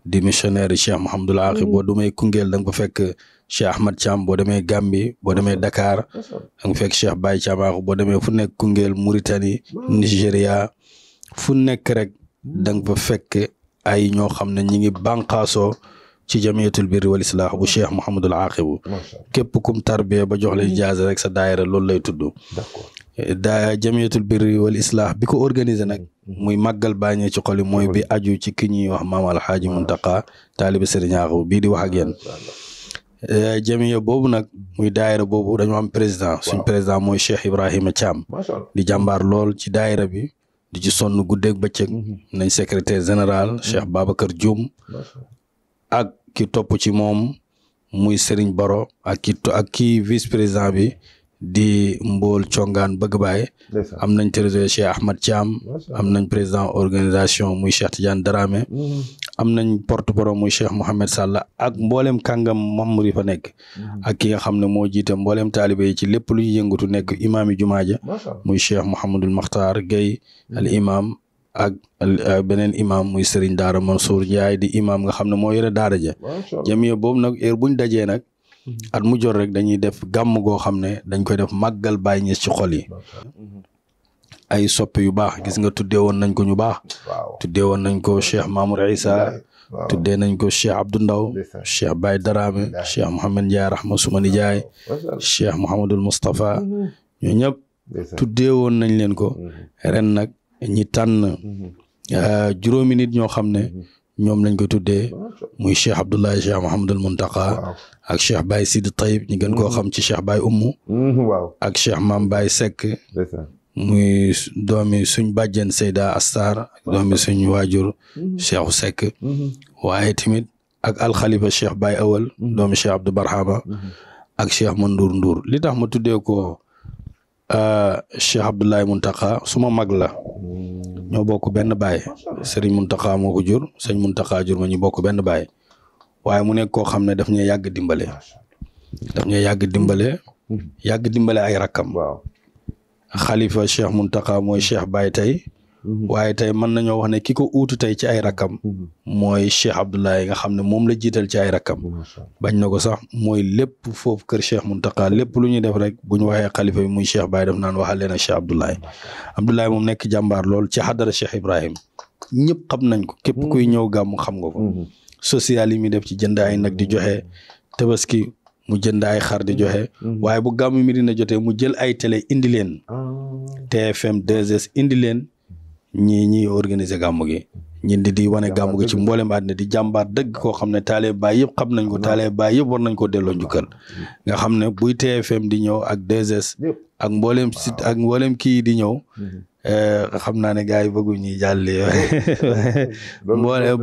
di missionnaire Cheikh Mouhamadul Aqib boo demee Koungheul da nga ko fekk Cheikh Ahmad Thiam boo demee Gambie boo demee Dakar da nga fekk Cheikh Baye Thiam boo demee fu nekk Koungheul Mauritanie Nigéria fu nekk rek da nga fa fekk ay ñoo xam ne ñi ngi bànqaasoo ci jamiyatul birri wal islaax bu Cheikh Mouhamadul Aqib képp kum tarbiya ba jox la ijaaza rek sa daayira loolu lay tudd jamiyatul birri wal islaax bi ko organisé nag muy màggal bàññee ci xol yi mooy bi aju ci ki ñuy wax maam alxaaji Muntaqa taalibi Sëriñ Aqib bii di wax ak yéen jamiya boobu nag muy daayira boobu dañu am président suñ président mooy Cheikh Ibrahima Thiam di jàmbaar lool ci daayira bi di ci sonn guddeeg bëccëg nañ secrétaire général Cheikh Babacar Dioum ak ki topp ci moom muy Serigne Baro ak ki vice président bi di Mbool Congaan Bëgg Baay am nañ trésorier Cheikh Ahmad Thiam am nañ président organisation muy Cheikh Tidiane Dramé am nañ porte-parole muy Cheikh Mohamed Sall ak mboolem kàngam membre yi fa nekk ak ki nga xam ne moo jiite mboolem taalibe yi ci lépp lu ñu yëngatu nekk imaam yi jumaa ja muy Cheikh Mouhamadul Makhtar Gueye al imam ak beneen imam muy Serigne Daara Mansour Ndiaye di imam nga xam ne moo yore daara ja jamiya boobu nag heure buñ dajee nag at mu jot rek dañuy def gàmm goo xam ne dañ koy def màggal Baay Ñas ci xol yi ay soppe yu baax gis nga tuddee woon nañ ko ñu baax tuddee woon nañ ko Cheikh Mamour Issa tuddee nañ ko Cheikh Abdou Ndaw Cheikh Baye Darame Cheikh Mouhamed Ndiaye Rahma Sumani Ndiaye Cheikh Mouhamadul Moustapha ñoo ñëpp tuddee woon nañ leen ko ren nag ñi tànn juróomi nit ñoo xam ne ñoom lañ ko tuddee muy Cheikh Abdoulaye Cheikh Mouhamadul Mountakha ak Cheikh Baye Sidi Taïb ñi gën koo xam ci Cheikh Baye Oumou ak Cheikh Mam Baye Seck muy doomi suñ bàjjen Seyda Astar ak doomi suñ waajur Cheikh Seck waaye tamit ak alxalifa Cheikh Baye Awal doomi Cheikh Abdou Barhama ak Cheikh Mandour Ndour li tax ma tuddee ko Cheikh Abdoulaye Mountakha suma mag la ñoo bokk benn baay Serigne Mountakha moo ko jur sëñ Mountakha jur ma ñu bokk benn baay waaye mu nekk koo xam ne daf ñuy yàgg dimbale yàgg dimbale ay rakkam xalifa Cheikh Mountakha mooy Cheikh Baye tey waaye tey mën nañoo wax ne ki ko uutu tey ci ay rakkam mooy Cheikh Abdoulaye nga xam ne moom la jiital ci ay rakkam bañ na ko sax mooy lépp foofu kër Cheikh Mountakha lépp lu ñuy def rek bu ñu waxee xalifa bi muy Cheikh Baye def naan waxal leen ak Cheikh Abdoulaye moom nekk jàmbaar lool ci xadara Cheikh Ibrahim ñëpp xam nañ ko képp kuy ñëw gàmmu xam nga ko social yi muy def ci jënd ay nag di joxe tabaski mu jënd ay xar di joxe waaye bu gàmmu mi dina jotee mu jël ay télé indi leen TFM 2S indi leen ñi organiser gàmmu gi ñi di wane gàmmu gi ci mboolem àddina di jàmbaar dëgg koo xam ne taalibe Baay yëpp xam nañ ko taalibe Baay yëpp war nañ ko delloo njukkal nga xam ne buy TFM di ñëw ak 2S ak mboolem site ak mboolem kii di ñëw xam naa ne gars yi bëggu ñuy jàlli mboolem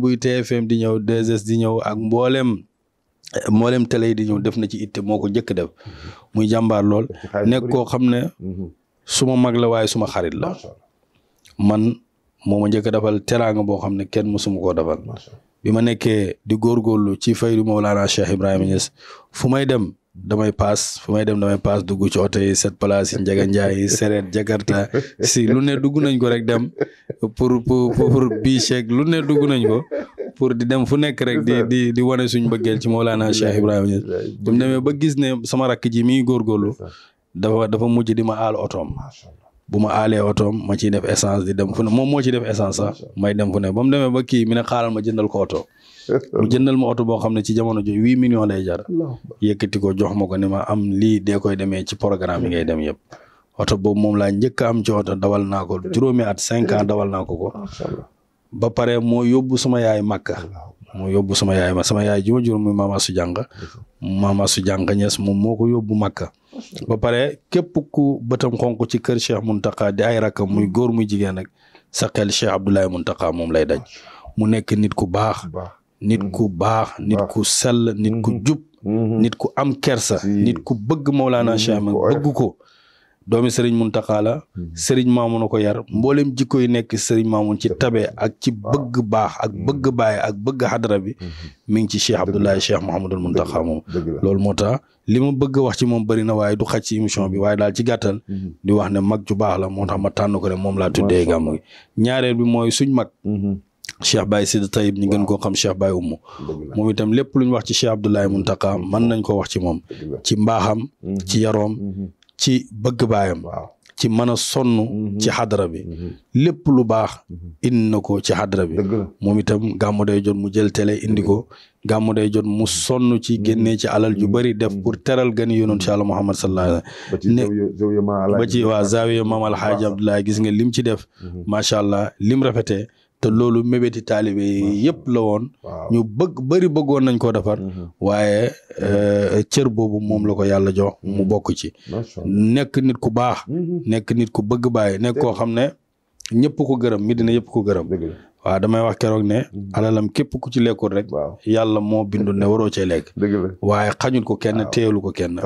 buy TFM di ñëw 2S di ñëw ak mboolem télé yi di ñëw def na ci itte moo ko njëkk def muy jàmbaar lool nekk koo xam ne suma mag la waaye suma xarit la man moo ma njëkk defal teraanga boo xam ne kenn mësuma koo defal bi ma nekkee di góorgóorlu ci faydu Mawlana Cheikh Ibrahima Niass fu may dem damay paas dugg ci oto yi 7 places yi Njaga Njaay yi Seret Jakarta si lu ne dugg nañ ko rek dem pour bii cheikh lu ne dugg nañ ko pour di dem fu nekk rek di wane suñ bëggeel ci Mawlana Cheikh Ibrahima Niass bu mu demee ba gis ne sama rakk ji mi ngi góorgóorlu dafa mujj di ma aal otoom bu ma aalee otoom ma ciy def essence di dem fu ne moom moo ci def essence sax may dem fu ne ba mu demee ba kii mi ne xaaral ma jëndal ko oto mu jëndal ma oto boo xam ne ci jamono jooju 8 millions lay jar yëkkati ko jox ma ko ni ma am lii dee koy demee ci programme yi ngay dem yëpp oto boobu moom laa njëkk am ci oto dawal naa ko juróomi at 5 ans dawal naa ko ba pare moo yóbbu sama yaay Makka sama yaay ji ma jur muy Mama Su Jàng Niass moom moo ko yóbbu Makka ba pare képp ku bëtam xonk ci kër Cheikh Mountakha di ay rakkam muy góor muy jigéen nag sa xel Cheikh Abdoulaye Mountakha moom lay daj mu nekk nit ku baax nit ku sell nit ku jub nit ku am kersa nit ku bëgg Mawlana Cheikh bëgg ko doomi Serigne Mountakha la Serigne Mamoun ko yar mboolem jikko yi nekk Serigne Mamoun ci tabe ak ci bëgg baax ak bëgg baay ak bëgg xadara bi mi ngi ci Cheikh Abdoulaye Cheikh Mouhamadul Mountakha moom loolu moo tax li ma bëgg wax ci moom bëri na waaye du xaj ci émission bi waaye daal ci gàttal di wax ne mag ju baax la moo tax ma tànn ko ne moom laa tuddee gàmmu gi ñaareel bi mooy suñ mag Cheikh Baye Sidi Taïb ñu gën koo xam Cheikh Baye Oumou moom itam lépp lu ñu wax ci Cheikh Abdoulaye Mountakha mën nañ ko wax ci moom ci mbaaxam ci yaroom ci bëgg baayam ci mën a sonn ci xadara bi lépp lu baax indi na ko ci xadara bi moom itam gàmmu day jot mu jël télé indi ko gàmmu day jot mu sonn ci génnee ci alal ju bëri def pour teral gani yonent ci Yàlla Muhammad sallallahu alayhi wa sallam ba ci waa Zawiya Maam Alhaaji Abdoulaye gis nga lim ci def macha allah lim rafetee te loolu mébéti taalibe yëpp la woon ñu bëggoon nañ koo defar waaye cër boobu moom la ko yàlla jox mu bokk ci nekk nit ku baax nekk nit ku bëgg bàyyi nekk koo xam ne ñëpp ko gërëm Medina yëpp ko gërëm waaw damay wax keroog ne alalam képp ku ci lekkul rek yàlla moo bindu ne waroo cee lekk waaye xañul ko kenn teelu ko kenn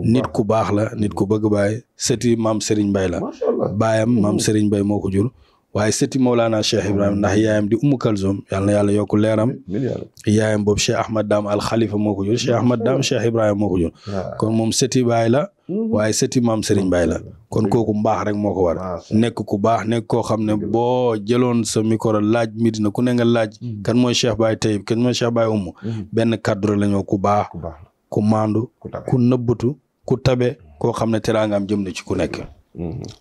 nit ku baax la nit ku bëgg bàyyi sëti maam Serigne Mbaye la baayam maam Serigne Mbaye moo ko jur waaye sëti Mawlana Cheikh Ibrahima ndax yaayam di Umu Kalzoom yàlla na yàlla yokku leeram yaayam boobu Cheikh Ahmad Dam al Khalifa moo ko jur Cheikh Ahmad Dam Cheikh Ibrahima moo ko jur kon moom sëti baay la waaye sëti maam Serigne Baye la kon kooku mbaax rek moo ko war nekk ku baax nekk koo xam ne boo jëloon sa micro laaj Medina ku ne nga laaj kan mooy Cheikh Baye Taïb kan mooy Cheikh Baye Oumou benn kaddu la ñoo ku baax ku maandu ku nëbbatu ku tabe koo xam ne teraangaam jëm na ci ku nekk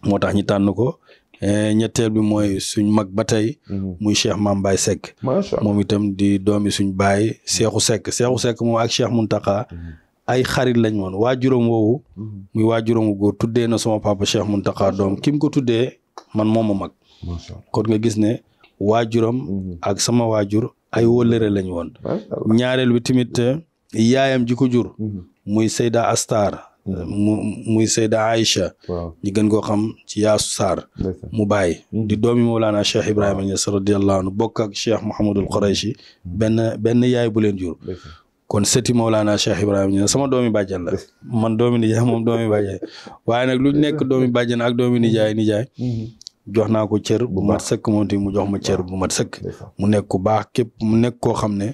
moo tax ñu tànn ko ñetteel bi mooy suñ mag ba tey muy Cheikh Mame Baye Seck moom itam di doomi suñ baay Cheikhou Seck moom ak Cheikh Mountakha ay xarit lañ woon waajuram woowu muy waajuram wu góor tuddee na sama papa Cheikh Mountakha doom ki mu ko tuddee man moom a mag kon nga gis ne waajuram ak sama waajur ay wóllëre lañ woon ñaareel bi tamit yaayam ji ko jur muy Seyda Astar muy Seyda Aïcha ñi gën koo xam ci Yaasu Sarr mu bàyyi di doomi Mawlana Cheikh Ibrahima Niass radiyallahu anhu bokk ak Cheikh Mouhamadul Qurayshi benn yaay bu leen jur kon sëti Mawlana Cheikh Ibrahima Niass sama doomi bàjjan la man doomi nijaay moom doomi bàjjan waaye nag lu nekk doomi bàjjan ak doomi nijaay jox naa ko cër bu mat sëkk moom tamit mu jox ma cër bu mat sëkk mu nekk ku baax képp mu nekk koo xam ne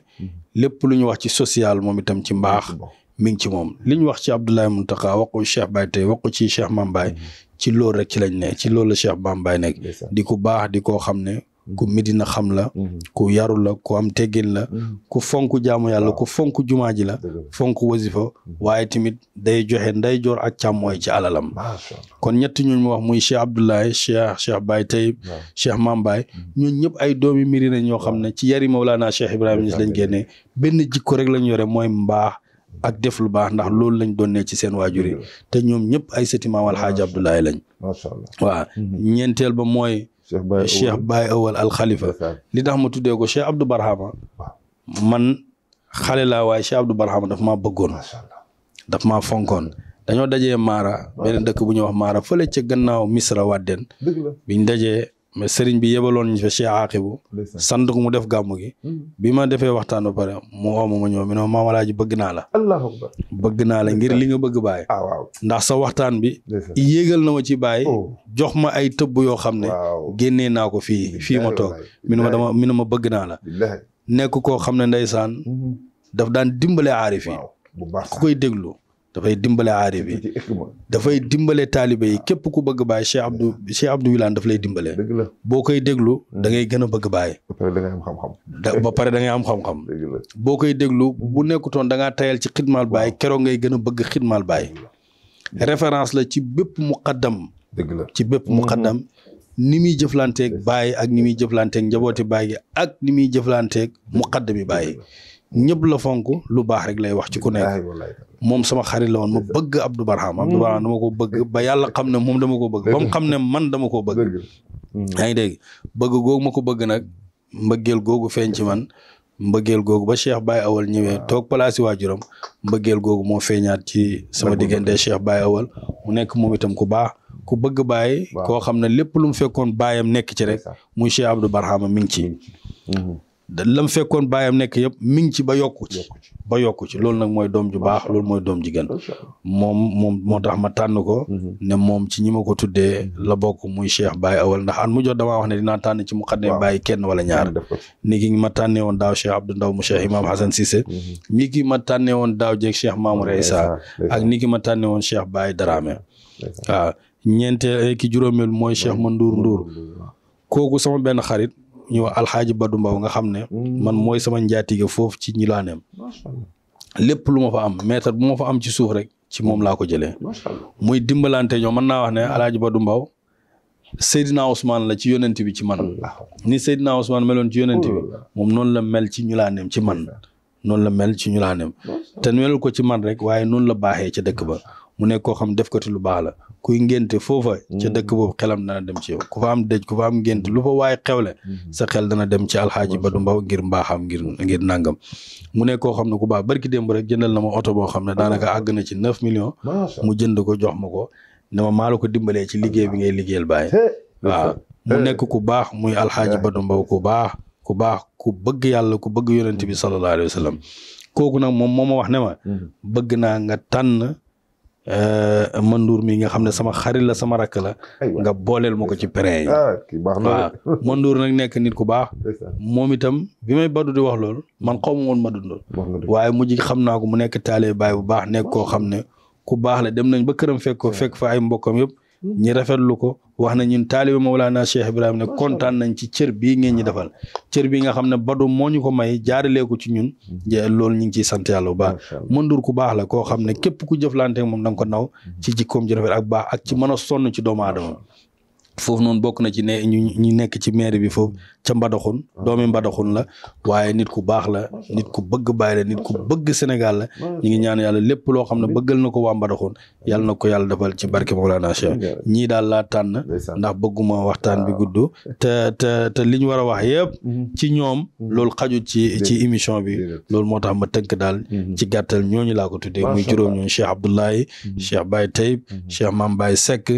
lépp lu ñu wax ci social moom itam ci mbaax mi ngi ci moom li ñu wax ci Abdoulaye Mountakha wax ko Cheikh Baye tey wax ko ci Cheikh Mame Baye ci loolu rek ci lañ ne ci loolu la Cheikh Mame Baye nekk di ku baax di koo xam ne ku Medina xam la ku yaru la ku am teggin la ku fonk jaamu yàlla ku fonk jumaa ji la fonk wasifa waaye tamit day joxe ndeyjoor ak càmmooy ci alalam kon ñett ñooñu mu wax muy Cheikh Abdoulaye Cheikh Baye Taïb Cheikh Mame Baye ñun ñëpp ay doomi Medina ñoo xam ne ci yari Mawlana Cheikh Ibrahima Niass lañ génnee benn jikko rek lañ yore mooy mbaax ak def lu baax ndax loolu lañ doonee ci seen waajur yi te ñoom ñëpp ay sëti Maam Alxaaji Abdoulaye lañ waaw ñeenteel ba mooy Cheikh Baye Awal al Khalifa li tax ma tuddee ko Cheikh Abdou Barhama man xale laa waaye Cheikh Abdou Barhama daf maa bëggoon daf maa fonkoon dañoo dajee Mara benn dëkk bu ñuy wax Mara fële ca gannaaw Misra Wadden biñ dajee mais sëriñ bi yebaloon ñu fa Cheikh Aqibu sant ko mu def gàmmu gi bi ma defee waxtaan ba pare mu ooma ma ñëw mi ne Maam Alaaji bëgg naa la bëgg naa la ngir li nga bëgg Baye ndax sa waxtaan bi yéegal na ma ci Baye jox ma ay tëbb yoo xam ne génnee naa ko fii ma toog mi ne ma bëgg naa la nekk koo xam ne ndeysaan daf daan dimbale aarif yi ku koy déglu dafay dimbale aarif yi dafay dimbale taalibe yi képp ku bëgg Baye Cheikh Abdou Wilane daf lay dimbale boo koy déglu da ngay gën a bëgg Baye ba pare da ngay am xam-xam boo koy déglu bu nekkutoon da ngaa tayal ci xidmaal Baye keroog ngay gën a bëgg xidmaal Baye référence la ci bépp muqaddam ni muy jëflanteeg Baye ak ni muy jëflanteeg njabooti Baye gi ak ni muy jëflanteeg muqaddami Baye ñëpp la fonk lu baax rek lay wax ci ku nekk moom sama xarit la woon ma bëgg Abdou Barhama dama ko bëgg ba yàlla xam ne moom dama ko bëgg ba mu xam ne man dama ko bëgg yaa ngi dégg bëgg googu ma ko bëgg nag mbëggeel googu feeñ ci man mbëggeel googu ba Cheikh Baye Awal ñëwee toog place yi waajuram mbëggeel googu moo feeñaat ci sama diggante Cheikh Baye Awal mu nekk moom itam ku baax ku bëgg Baye koo xam ne lépp lu mu fekkoon baayam nekk ci rek muy Cheikh Abdou Barhama mi ngi ci lam fekkoon baayam nekk yëpp mi ngi ci ba yokku ci loolu nag mooy doom ju baax loolu mooy doom ji gën moom moo tax ma tànn ko ne moom ci ñi ma ko tuddee la bokk muy Cheikh Baye Awal ndax an mu jot damaa wax ne dinaa tànn ci muqaddam Baye kenn wala ñaar ni ki ma tànnee woon daaw Cheikh Abdou Ndaw mu Cheikh Imam Hassan Cissé ni ki ma tànnee woon daaw jeeg Cheikh Mamour Issa ak ni ki ma tànnee woon Cheikh Baye Dramé waaw ñeenteel ki juróomeel mooy Cheikh Mandour kooku sama benn xarit ñu wax Alxaaji Badou Mbaw nga xam ne man mooy sama njaatige foofu ci ñilaaneem lépp lu ma fa am mètre bu ma fa am ci suuf rek ci moom laa ko jëlee muy dimbalante ñoom mën naa wax ne Alxaaji Badou Mbaw Seydina Ousmane la ci yonent bi ci man ni Seydina Ousmane meloon ci yonent bi moom noonu la mel ci ñulaaneem ci man noonu la mel ci ñulaaneem te melul ko ci man rek waaye noonu la baaxee ca dëkk ba mu nekk koo xam def ko ti lu baax la kuy ngénte foofa ca dëkk boobu xelam dana dem ci yow ku fa am dëj ku fa am ngénte lu fa waaye xewle sa xel dana dem ci Alxaaji Badou Mbaw ngir mbaaxam ngir nangam mu nekk koo xam ne ku baax barki démb rek jëndal na ma oto boo xam ne daanaka àgg na ci 9 millions mu jënd ko jox ma ko ne ma maa la ko dimbalee ci liggéey bi ngay liggéeyal Baye waaw mu nekk ku baax muy Alxaaji Badou Mbaw ku baax ku bëgg yàlla ku bëgg yonent bi sallallahu alayhi wa sallam kooku nag moom moo ma wax ne ma bëgg naa nga tànn Mandour mi nga xam ne sama xarit la sama rakk la nga booleel ma ko ci pere yi waaw Mandour nag nekk nit ku baax moom itam bi may Badou di wax loolu man xaw ma woon Madou waaye mujj xam naa ko mu nekk taalee Baye bu baax nekk koo xam ne ku baax la dem nañ ba këram fekk fa ay mbokkam yëpp ñi rafetlu ko wax na ñun taalibe Mawlana Cheikh Ibrahima ne kontaan nañ ci cër bii ngeen ñi defal cër bi nga xam ne Badou moo ñu ko may jaaralee ko ci ñun loolu ñu ngi ciy sant yàlla bu baax Mandour ku baax la koo xam ne képp ku jëflante moom da nga ko naw ci jikkoom ji rafet ak baax ak ci mën a sonn ci doomu aadama foofu noonu bokk na ci ne ñu nekk ci maire bi foofu ca Mbadakhoune doomi Mbadakhoune la waaye nit ku baax la nit ku bëgg Baye la nit ku bëgg Sénégal la ñu ngi ñaan yàlla lépp loo xam ne bëggal na ko waa Mbadakhoune yàlla na ko yàlla defal ci barke Mawlana Cheikh ñii daal laa tànn ndax bëgguma waxtaan bi gudd te li ñu war a wax yëpp ci ñoom loolu xajut ci émission bi loolu moo tax ma tënk daal ci gàttal ñooñu laa ko tuddee muy juróom ñooñu Cheikh Abdoulaye Cheikh Baye Taïb Cheikh Mame Baye Seck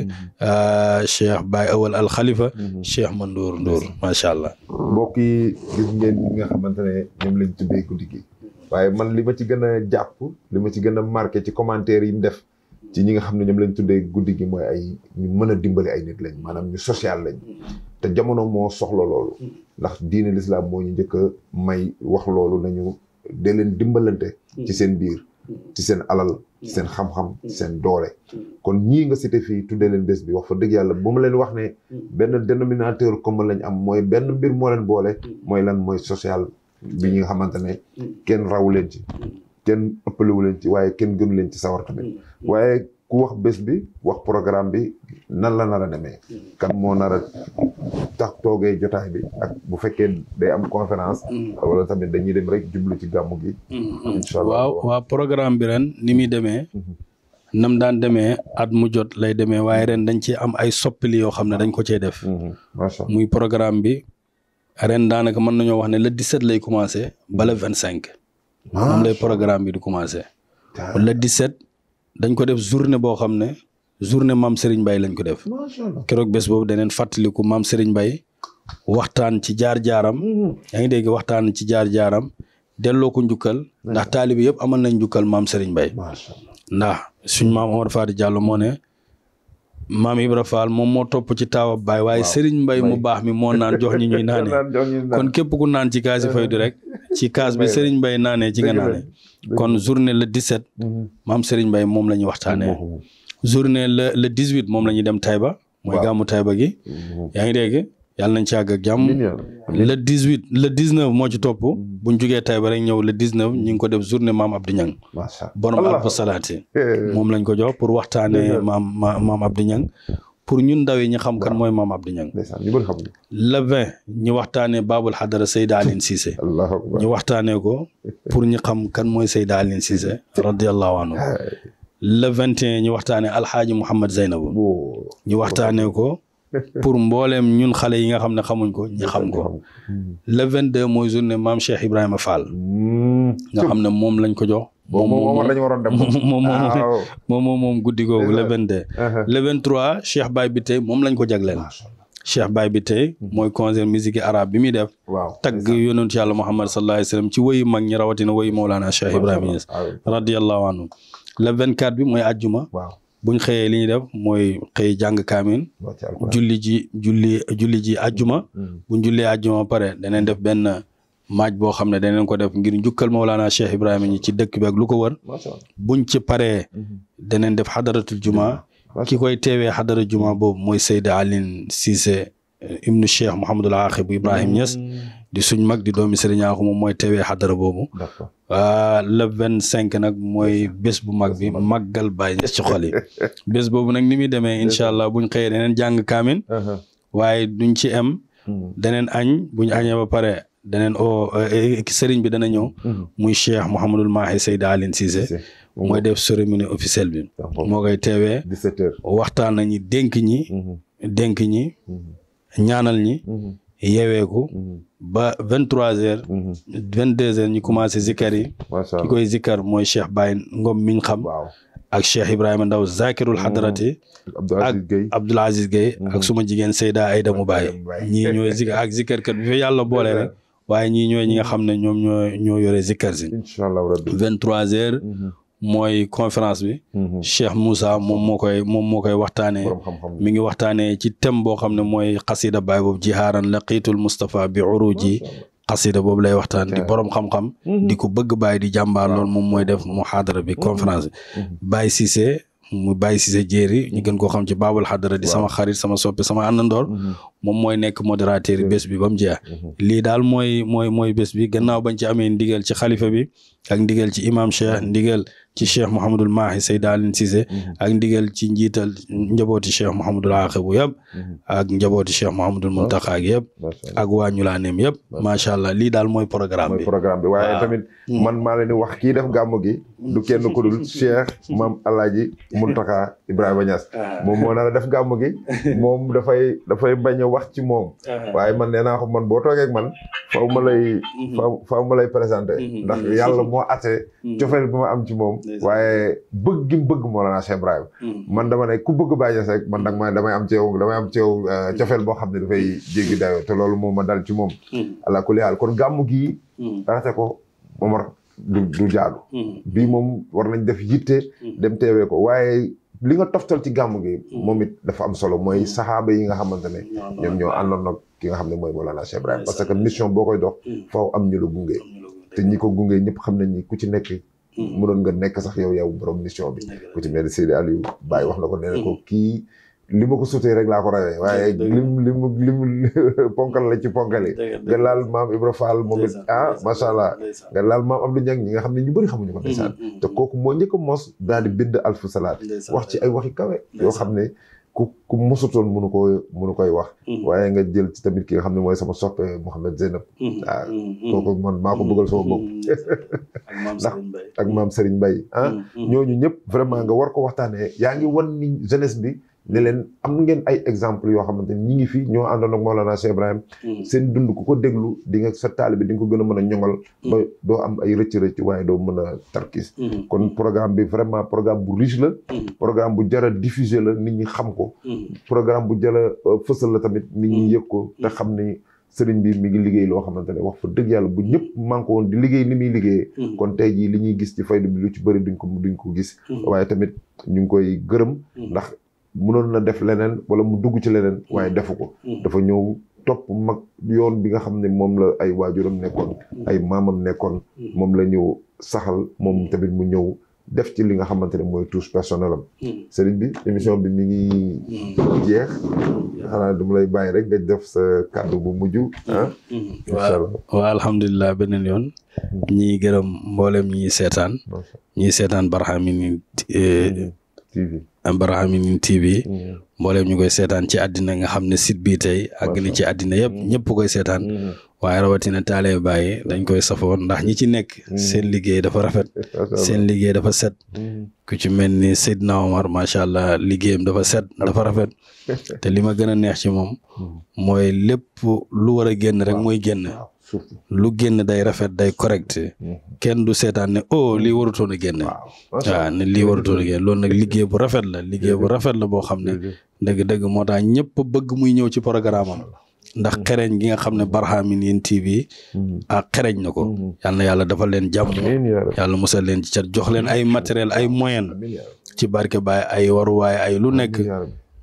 Cheikh Baye Awal al Khalifa Cheikh Mandour macha allah. mbokk yi gis ngeen ñi nga xamante ne ñoom lañ tuddee guddi gi waaye man li ma ci gën a jàpp li ma ci gën a marqué ci commentaire yi mu def ci ñi nga xam ne ñoom lañ tuddee guddi gi mooy ay ñu mën a dimbali ay nit lañ maanaam ñu social lañ te jamono moo soxla loolu ndax diine l'islam moo ñu njëkk a may wax loolu nañu dee leen dimbalante ci seen biir ci seen alal ci seen xam-xam ci seen doole kon ñii nga cité fii tuddee leen bés bi wax fa dëgg yàlla bu ma leen wax ne benn dénominateur commun lañ am mooy benn mbir moo leen boole mooy lan mooy social bi ñi nga xamante ne kenn rawu leen ci kenn ëppalewu leen ci waaye kenn gënu leen ci sawar tamit waaye ku wax bés bi wax programme bi nan la nar a demee kan moo nar a tax toogee jotaay bi ak bu fekkee day am conférence wala tamit dañuy dem rek jublu ci gàmmu gi incha allah waaw programme bi ren ni muy demee nam daan demee at mu jot lay demee waaye ren dañ ci am ay soppili yoo xam ne dañ ko cee def macha muy programme bi ren daanaka mën nañoo wax ne le 17 lay commencé ba le 25 moom lay programme bi di commencé le 17 dañ ko def journée boo xam ne journée maam Serigne Mbaye lañ ko def keroog bés boobu daneen fàttaliku maam Serigne Mbaye waxtaan ci jaar-jaaram yaa ngi dégg waxtaan ci jaar-jaaram delloo ko njukkal ndax taalibe yëpp amal nañ njukkal maam Serigne Mbaye ndax suñ maam Omar Fati Diallo moo ne maam Ibra Fall moom moo topp ci taawab baay waaye Serigne Mbaye mu baax mi moo naan jox ñi ñuy naane kon képp ku naan ci kaasi faydu rek ci kaas bi Serigne Mbaye naanee ci nga naane kon journée le 17 maam Serigne Mbaye moom la ñuy waxtaanee journée le 18 moom la ñuy dem Taïba mooy gàmmu Taïba gi yaa ngi dégg yàlla nañ ci àgg ak jàmm le 18 le 19 moo ci topp buñ jugee Taïba rek ñëw le 19 ñu ngi ko def journée maam Abdou Niang borom alfa salaati moom lañ ko jox pour waxtaanee maam Abdou Niang pour ñun ndaw yi ñu xam kan mooy maam Abdou Niang le 20 ñu waxtaanee Babul Hadara Seyda Aline Cissé ñu waxtaanee ko pour ñu xam kan mooy Seyda Aline Cissé radiyallahu anhu le 21 ñu waxtaanee Alxaaji Mouhamed Zeynabu ñu waxtaanee ko pour mbooleem ñun xale yi nga xam ne xamuñ ko ñi xam ko le 22 mooy journée maam Cheikh Ibrahima Fall nga xam ne moom lañ ko jox moom lañu waroon dem moom guddi googu le 22 le 23 Cheikh Baye bi tey moom lañ ko jagleel Cheikh Baye bi tey mooy concert musique arabe bi muy def tagg yonentu yàlla Muhammad sallallahu alayhi wa sallam ci woyu mag ñi rawatina woyu Mawlana Cheikh Ibrahima Niass radiyallahu anhu le 24 bi mooy ajjuma buñ xëyee li ñuy def mooy xëy jàng kaamin julli ji ajjuma buñ jullee ajjuma pare daneen def benn maaj boo xam ne daneen ko def ngir njukkal Mawlana Cheikh Ibrahima ñi ci dëkk bi ak lu ko wër buñ ci paree daneen def xadaratul juma ki koy teewee xadara juma boobu mooy Seyda Aline Cissé ibnu Cheikh Mouhamadul Aqib Ibrahim Niass di suñ mag di doomi Serigne Axu moom mooy teewee xadara boobu le 25 nag mooy bés bu mag bi màggal Baay Ñas ci xol yi bés boobu nag ni muy demee incha allah buñ xëyee daneen jàng kaamin waaye duñ ci am daneen añ buñ añee ba pare daneen sëriñ bi dana ñëw muy Cheikh Mouhamadul Mahi Seyda Aline Cissé mooy def cérémonie officielle bi moo koy teewee 17h waxtaan nañu dénk ñi ñaanal ñi yeweeku ba 23h 22h ñu commencé zikkar yi ki koy zikkar mooy Cheikh Baye Ngom miñ xam ak Cheikh Ibrahima Ndaw Zakirul Hadrati ak Abdoul Aziz Gueye ak suma jigéen Seyda Aïda mu Baye ñii ñooy zikkar ak zikkarkat bi fi yàlla boole rek waaye ñii ñooy ñi nga xam ne ñoom ñoo yore zikkar si 23h mooy conférence bi Cheikh Moussa moom moo koy waxtaanee mi ngi waxtaanee ci thème boo xam ne mooy xasida baay boobu jihaaran laqiitul Mustafa bi uruji xasida boobu lay waxtaan di borom xam-xam di ko bëgg baay di jàmbaar lool moom mooy def muhaadara bi conférence bi Baye Cissé mu Baye Cissé jéeri ñu gën koo xam ci Babul Hadara di sama xarit sama soppe sama àndandoor moom mooy nekk modérateur yi bés bi ba mu jeex lii daal mooy bés bi gannaaw bañ ci amee ndigal ci xalifa bi ak ndigal ci imam Cheikh ndigal ci Cheikh Mouhamadul Mahi Seyda Aline Cissé ak ndigal ci njiital njabooti Cheikh Mouhamadul Aqibu yëpp ak njabooti Cheikh Mouhamadul Muntaqa ak yëpp ak waa Ñulaaneem yëpp macha allah lii daal mooy programme bi waaye tamit man maa leen di wax kii def gàmmu gi du kenn ku dul Cheikh Maam Alaaji Muntaqa Ibrahima Niass moom moo nar a def gàmmu gi moom dafay bañ a wax ci moom waaye man nee naa ko man boo toogee ak man faaw ma lay présenté ndax yàlla moo ate cofeel bi ma am ci moom waaye bëgg gi mu bëgg Mawlana Cheikh Ibrahima man dama ne ku bëgg Baye Niass rek man damay am ci yow cofeel boo xam ne dafay jéggi dayoo te loolu moom ma dal ci moom ala kulli haal kon gàmmu gii rate ko Omar du jaadu bii moom war nañ def yitte dem teewee ko waaye li nga toftal ci gàmmu gi moom it dafa am solo mooy saxaaba yi nga xamante ne ñoom ñoo àndoon nag ki nga xam ne mooy Mawlana Cheikh Ibrahima parce que mission boo koy dox faaw am ñu la gunge te ñi ko gunge ñëpp xam nañ ni ku ci nekk mënoon nga nekk sax yow borom mission bi ku ci mel ni Seydi Aliou Baye wax na ko nee na ko kii li ma ko sutee rek laa ko rawee waaye lim ponkal la ci ponkal yi nga laal maam Ibra Fall moom it macha allah nga laal maam Abdou Niang ñi nga xam ne ñu bëri xamuñu ko ndeysaan te kooku moo njëkk a mos daal di bind alfu salaat wax ci ay waxi kawe yoo xam ne ku mosutoon mënu koy wax waaye nga jël ci tamit ki nga xam ne mooy sama soppe Mouhamed Zeynab kooku man maa ko bëggal sama bopp ndax ak maam Serigne Mbaye ñooñu ñëpp vraiment nga war ko waxtaanee yaa ngi wan ni jeunesse bi ne leen am ngeen ay exemple yoo xamante ni ñi ngi fi ñoo àndoon ak Maolana Cheikh Ibrahim seen dund ku ko déglu di nga sa taalibe di nga ko gën a mën a ñoŋal ba doo am ay rëcc-rëcc waaye doo mën a tarkis kon programme bi vraiment programme bu riche la programme bu jara diffuser la nit ñi xam ko programme bu jara fësal la tamit nit ñi yëg ko te xam ni sëriñ bi mi ngi liggéey loo xamante ne wax fa dëgg yàlla bu ñëpp manqué woon di liggéey ni muy liggéeyee kon tey jii li ñuy gis ci faydu bi lu ci bëri duñ ko gis waaye tamit ñu ngi koy gërëm ndax mënoon na def leneen wala mu dugg ci leneen waaye defu ko dafa ñëw topp mag yoon bi nga xam ne moom la ay waajuram nekkoon ay maamam nekkoon moom la ñëw saxal moom tamit mu ñëw def ci li nga xamante ne mooy touche personnel am sëriñ bi émission bi mi ngi jeex xanaa dama lay bàyyi rek nga def sa kàddu bu mujj waaw alhamdulilah beneen yoon ñi gërëm mboolem ñi seetaan Barhamiennes TV mbooleem ñu koy seetaan ci àddina nga xam ne site bii tey àgg na ci àddina yëpp ñëpp koy seetaan waaye rawatina taale Baye dañ koy safoon ndax ñi ci nekk seen liggéey dafa rafet seen liggéey dafa set ku ci mel ni Seydina Omar macha allah liggéeyam dafa set dafa rafet te li ma gën a neex ci moom mooy lépp lu war a génn rek mooy génn lu génn day rafet day correct kenn du seetaan ne lii warutoon a génn waaw ne lii warutoon a génn loolu nag liggéey bu rafet la boo xam ne dëgg-dëgg moo tax ñëpp bëgg muy ñëw ci programme am ndax xereñ gi nga xam ne Barhamiennes TV xereñ na ko yal na yàlla dafa leen jàmm yàlla musal leen ci cat jox leen ay matériel ay moyen ci barke Baye ay waruwaay ay lu nekk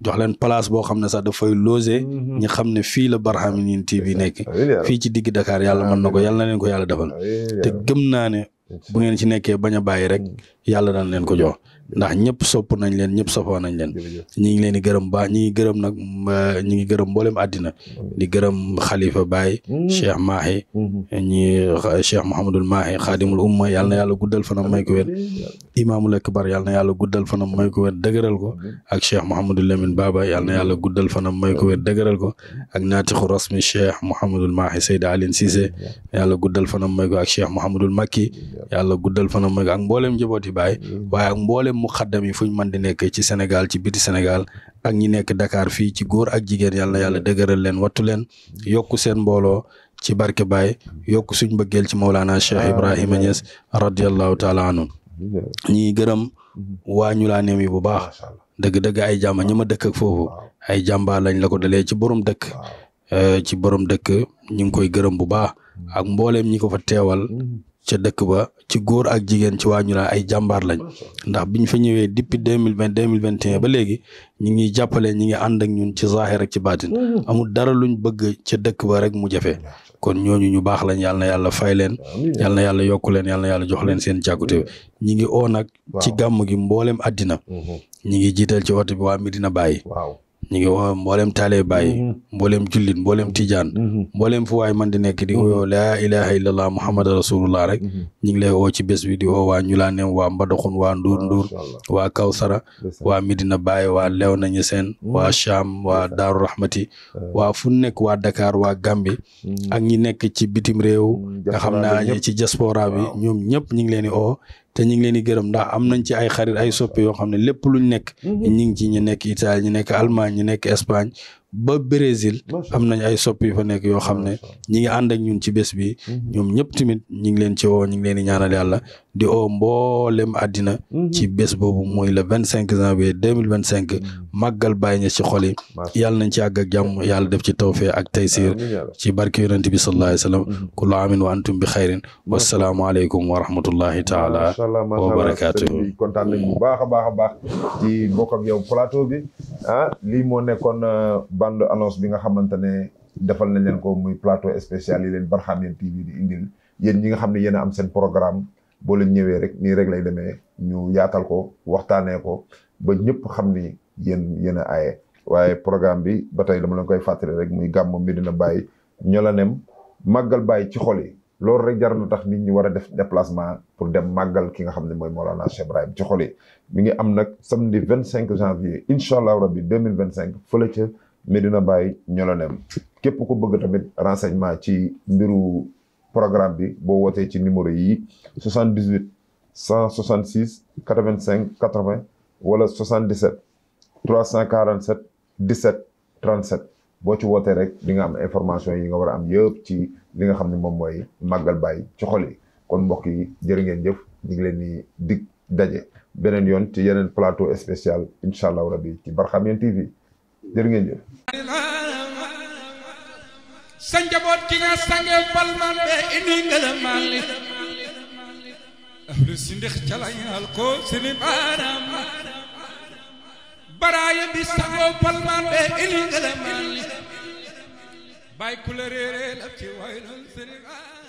jox leen place boo xam ne sax dafay loger ñi xam ne fii la Barhamiennes TV nekk fii ci digg Dakar yàlla mën na ko yàlla na leen ko yàlla defal te gëm naa ne bu ngeen ci nekkee bañ a bàyyi rek yàlla daan leen ko jox ndax ñëpp sopp nañ leen ñëpp safoo nañ leen ñi ngi leen di gërëm baax ñi ngi gërëm nag ñi ngi gërëm mboolem àddina di gërëm Khalifa Baye Cheikh Mahi Cheikh Mouhamadul Mahi xaadimul umma yàlla na yàlla guddal fanam may ko wér Imaamul Akbar yàlla na yàlla guddal fanam may ko wér dëgëral ko ak Cheikh Mouhamadul Lamine Baba yàlla na yàlla guddal fanam may ko wér dëgëral ko ak naatixu rasmi Cheikh Mouhamadul Mahi Seyda Aline Cissé yàlla guddal fanam may ko ak Cheikh Mouhamadul Makki yàlla guddal fanam may ko ak mboolem njabooti Baye waaye ak mboolem muxaddam yi fu ñu mën di nekk ci Sénégal ci biti Sénégal ak ñi nekk Dakar fii ci góor ak jigéen yàlla na yàlla dëgëral leen wattu leen yokku seen mbooloo ci barke Baye yokku suñ bëggeel ci Mawlana Cheikh Ibrahima Niass radiyallahu taala anhu ñi gërëm waa Ñulaaneem yi bu baax dëgg-dëgg ay jàmba ñi ma dëkk ak foofu ay jàmbaar lañ la ko dalee ci borom dëkk ñu ngi koy gërëm bu baax ak mbooleem ñi ko fa teewal ca dëkk ba ci góor ak jigéen ci waa Ñulaan ay jàmbaar lañ ndax biñ fa ñëwee depuis 2021 ba léegi ñi ngi jàppale ñi ngi ànd ak ñun ci zaahir ak ci baatin amul dara luñ bëgg ca dëkk ba rek mu jafe kon ñooñu ñu baax lañ yàlla na yàlla fay leen yàlla na yàlla yokku leen yàlla na yàlla jox leen seen càkkute ñi ngi nag ci gàmm gi mbooleem àddina ñi ngi jiital ci oto bi waa Medina Baye ñu ngi woo mboolem taale Baye mboolem jullit mboolem tijaan mboolem fu waay man di nekk di woo laa ilaha illallah muhammad rasulullah rek ñu ngi lay woo ci bés bi di woo waa Ñulaaneem waa Mbadakhoune waa Ndour waa Kawsara waa Medina Baye waa Léona Niassène waa Cham waa Daaru Rahmati waa fu nekk waa Dakar waa Gambi ak ñi nekk ci bitim réew nga xam naa ci diaspora bi ñoom ñëpp ñu ngi leen di oo te ñu ngi leen di gërëm ndax am nañ ci ay xarit ay soppe yoo xam ne lépp luñ nekk ñu ngi ci ñu nekk Italie ñu nekk Allemagne ñu nekk Espagne ba Brésil am nañ ay soppe yu fa nekk yoo xam ne ñi ngi ànd ak ñun ci bés bi ñoom ñëpp tamit ñu ngi leen ci woo ñu ngi leen di ñaanal yàlla di oo mboolem àddina ci bés boobu mooy le 25 janvier 2025 màggal Baye Niass ci xol yi yàlla nañ ci àgg ak jàmm yàlla def ci tawfeex ak taysir ci barke yonent bi sallallahu alayhi wa sallam kullu aamin wa antum bi xayrin wassalaamu aleykum wa rahmatullahi taala wa barakaatuhu kontaan nañ bu baax a baax ci bokk ak yow plateau bi lii moo nekkoon bande annonce bi nga xamante ne defal nañ leen ko muy plateau spécial yi leen Barhamiennes TV di indil yéen ñi nga xam ne yéen a am seen programme boo leen ñëwee rek nii rek lay demee ñu yaatal ko waxtaanee ko ba ñëpp xam ni yéen a aaye waaye programme bi ba tey dama leen koy fàttali rek muy gàmmu Medina Baye Ñolanem màggal Baye ci xol yi loolu rek jar na tax nit ñi war a def déplacement pour dem màggal ki nga xam ne mooy Mawlana Cheikh Ibrahim ci xol yi mi ngi am nag samedi 25 janvier incha allah rabbi 2025 fële ca Medina Baye Ñolanem képp ku bëgg tamit renseignement ci mbiru programme bi boo wootee ci numéro yi 78 166 85 80 wala 77 347 17 37 boo ci wootee rek di nga am information yi nga war a am yëpp ci li nga xam ne moom mooy màggal Baye ci xol yi kon mbokk yi jërë ngeen jëf ñu ngi leen di dig daje beneen yoon ci yeneen plateau spécial incha allah rabbi ci Barhamiennes TV jërë ngeen jëf. sa njaboot ki nga sange palman be indi ngërëmal li ahlu si ndix calañal ko sini baaraam baraaye bi sangoo palman be indi ngërëmal li Baye ku la réeree la ci waylal sini baaraam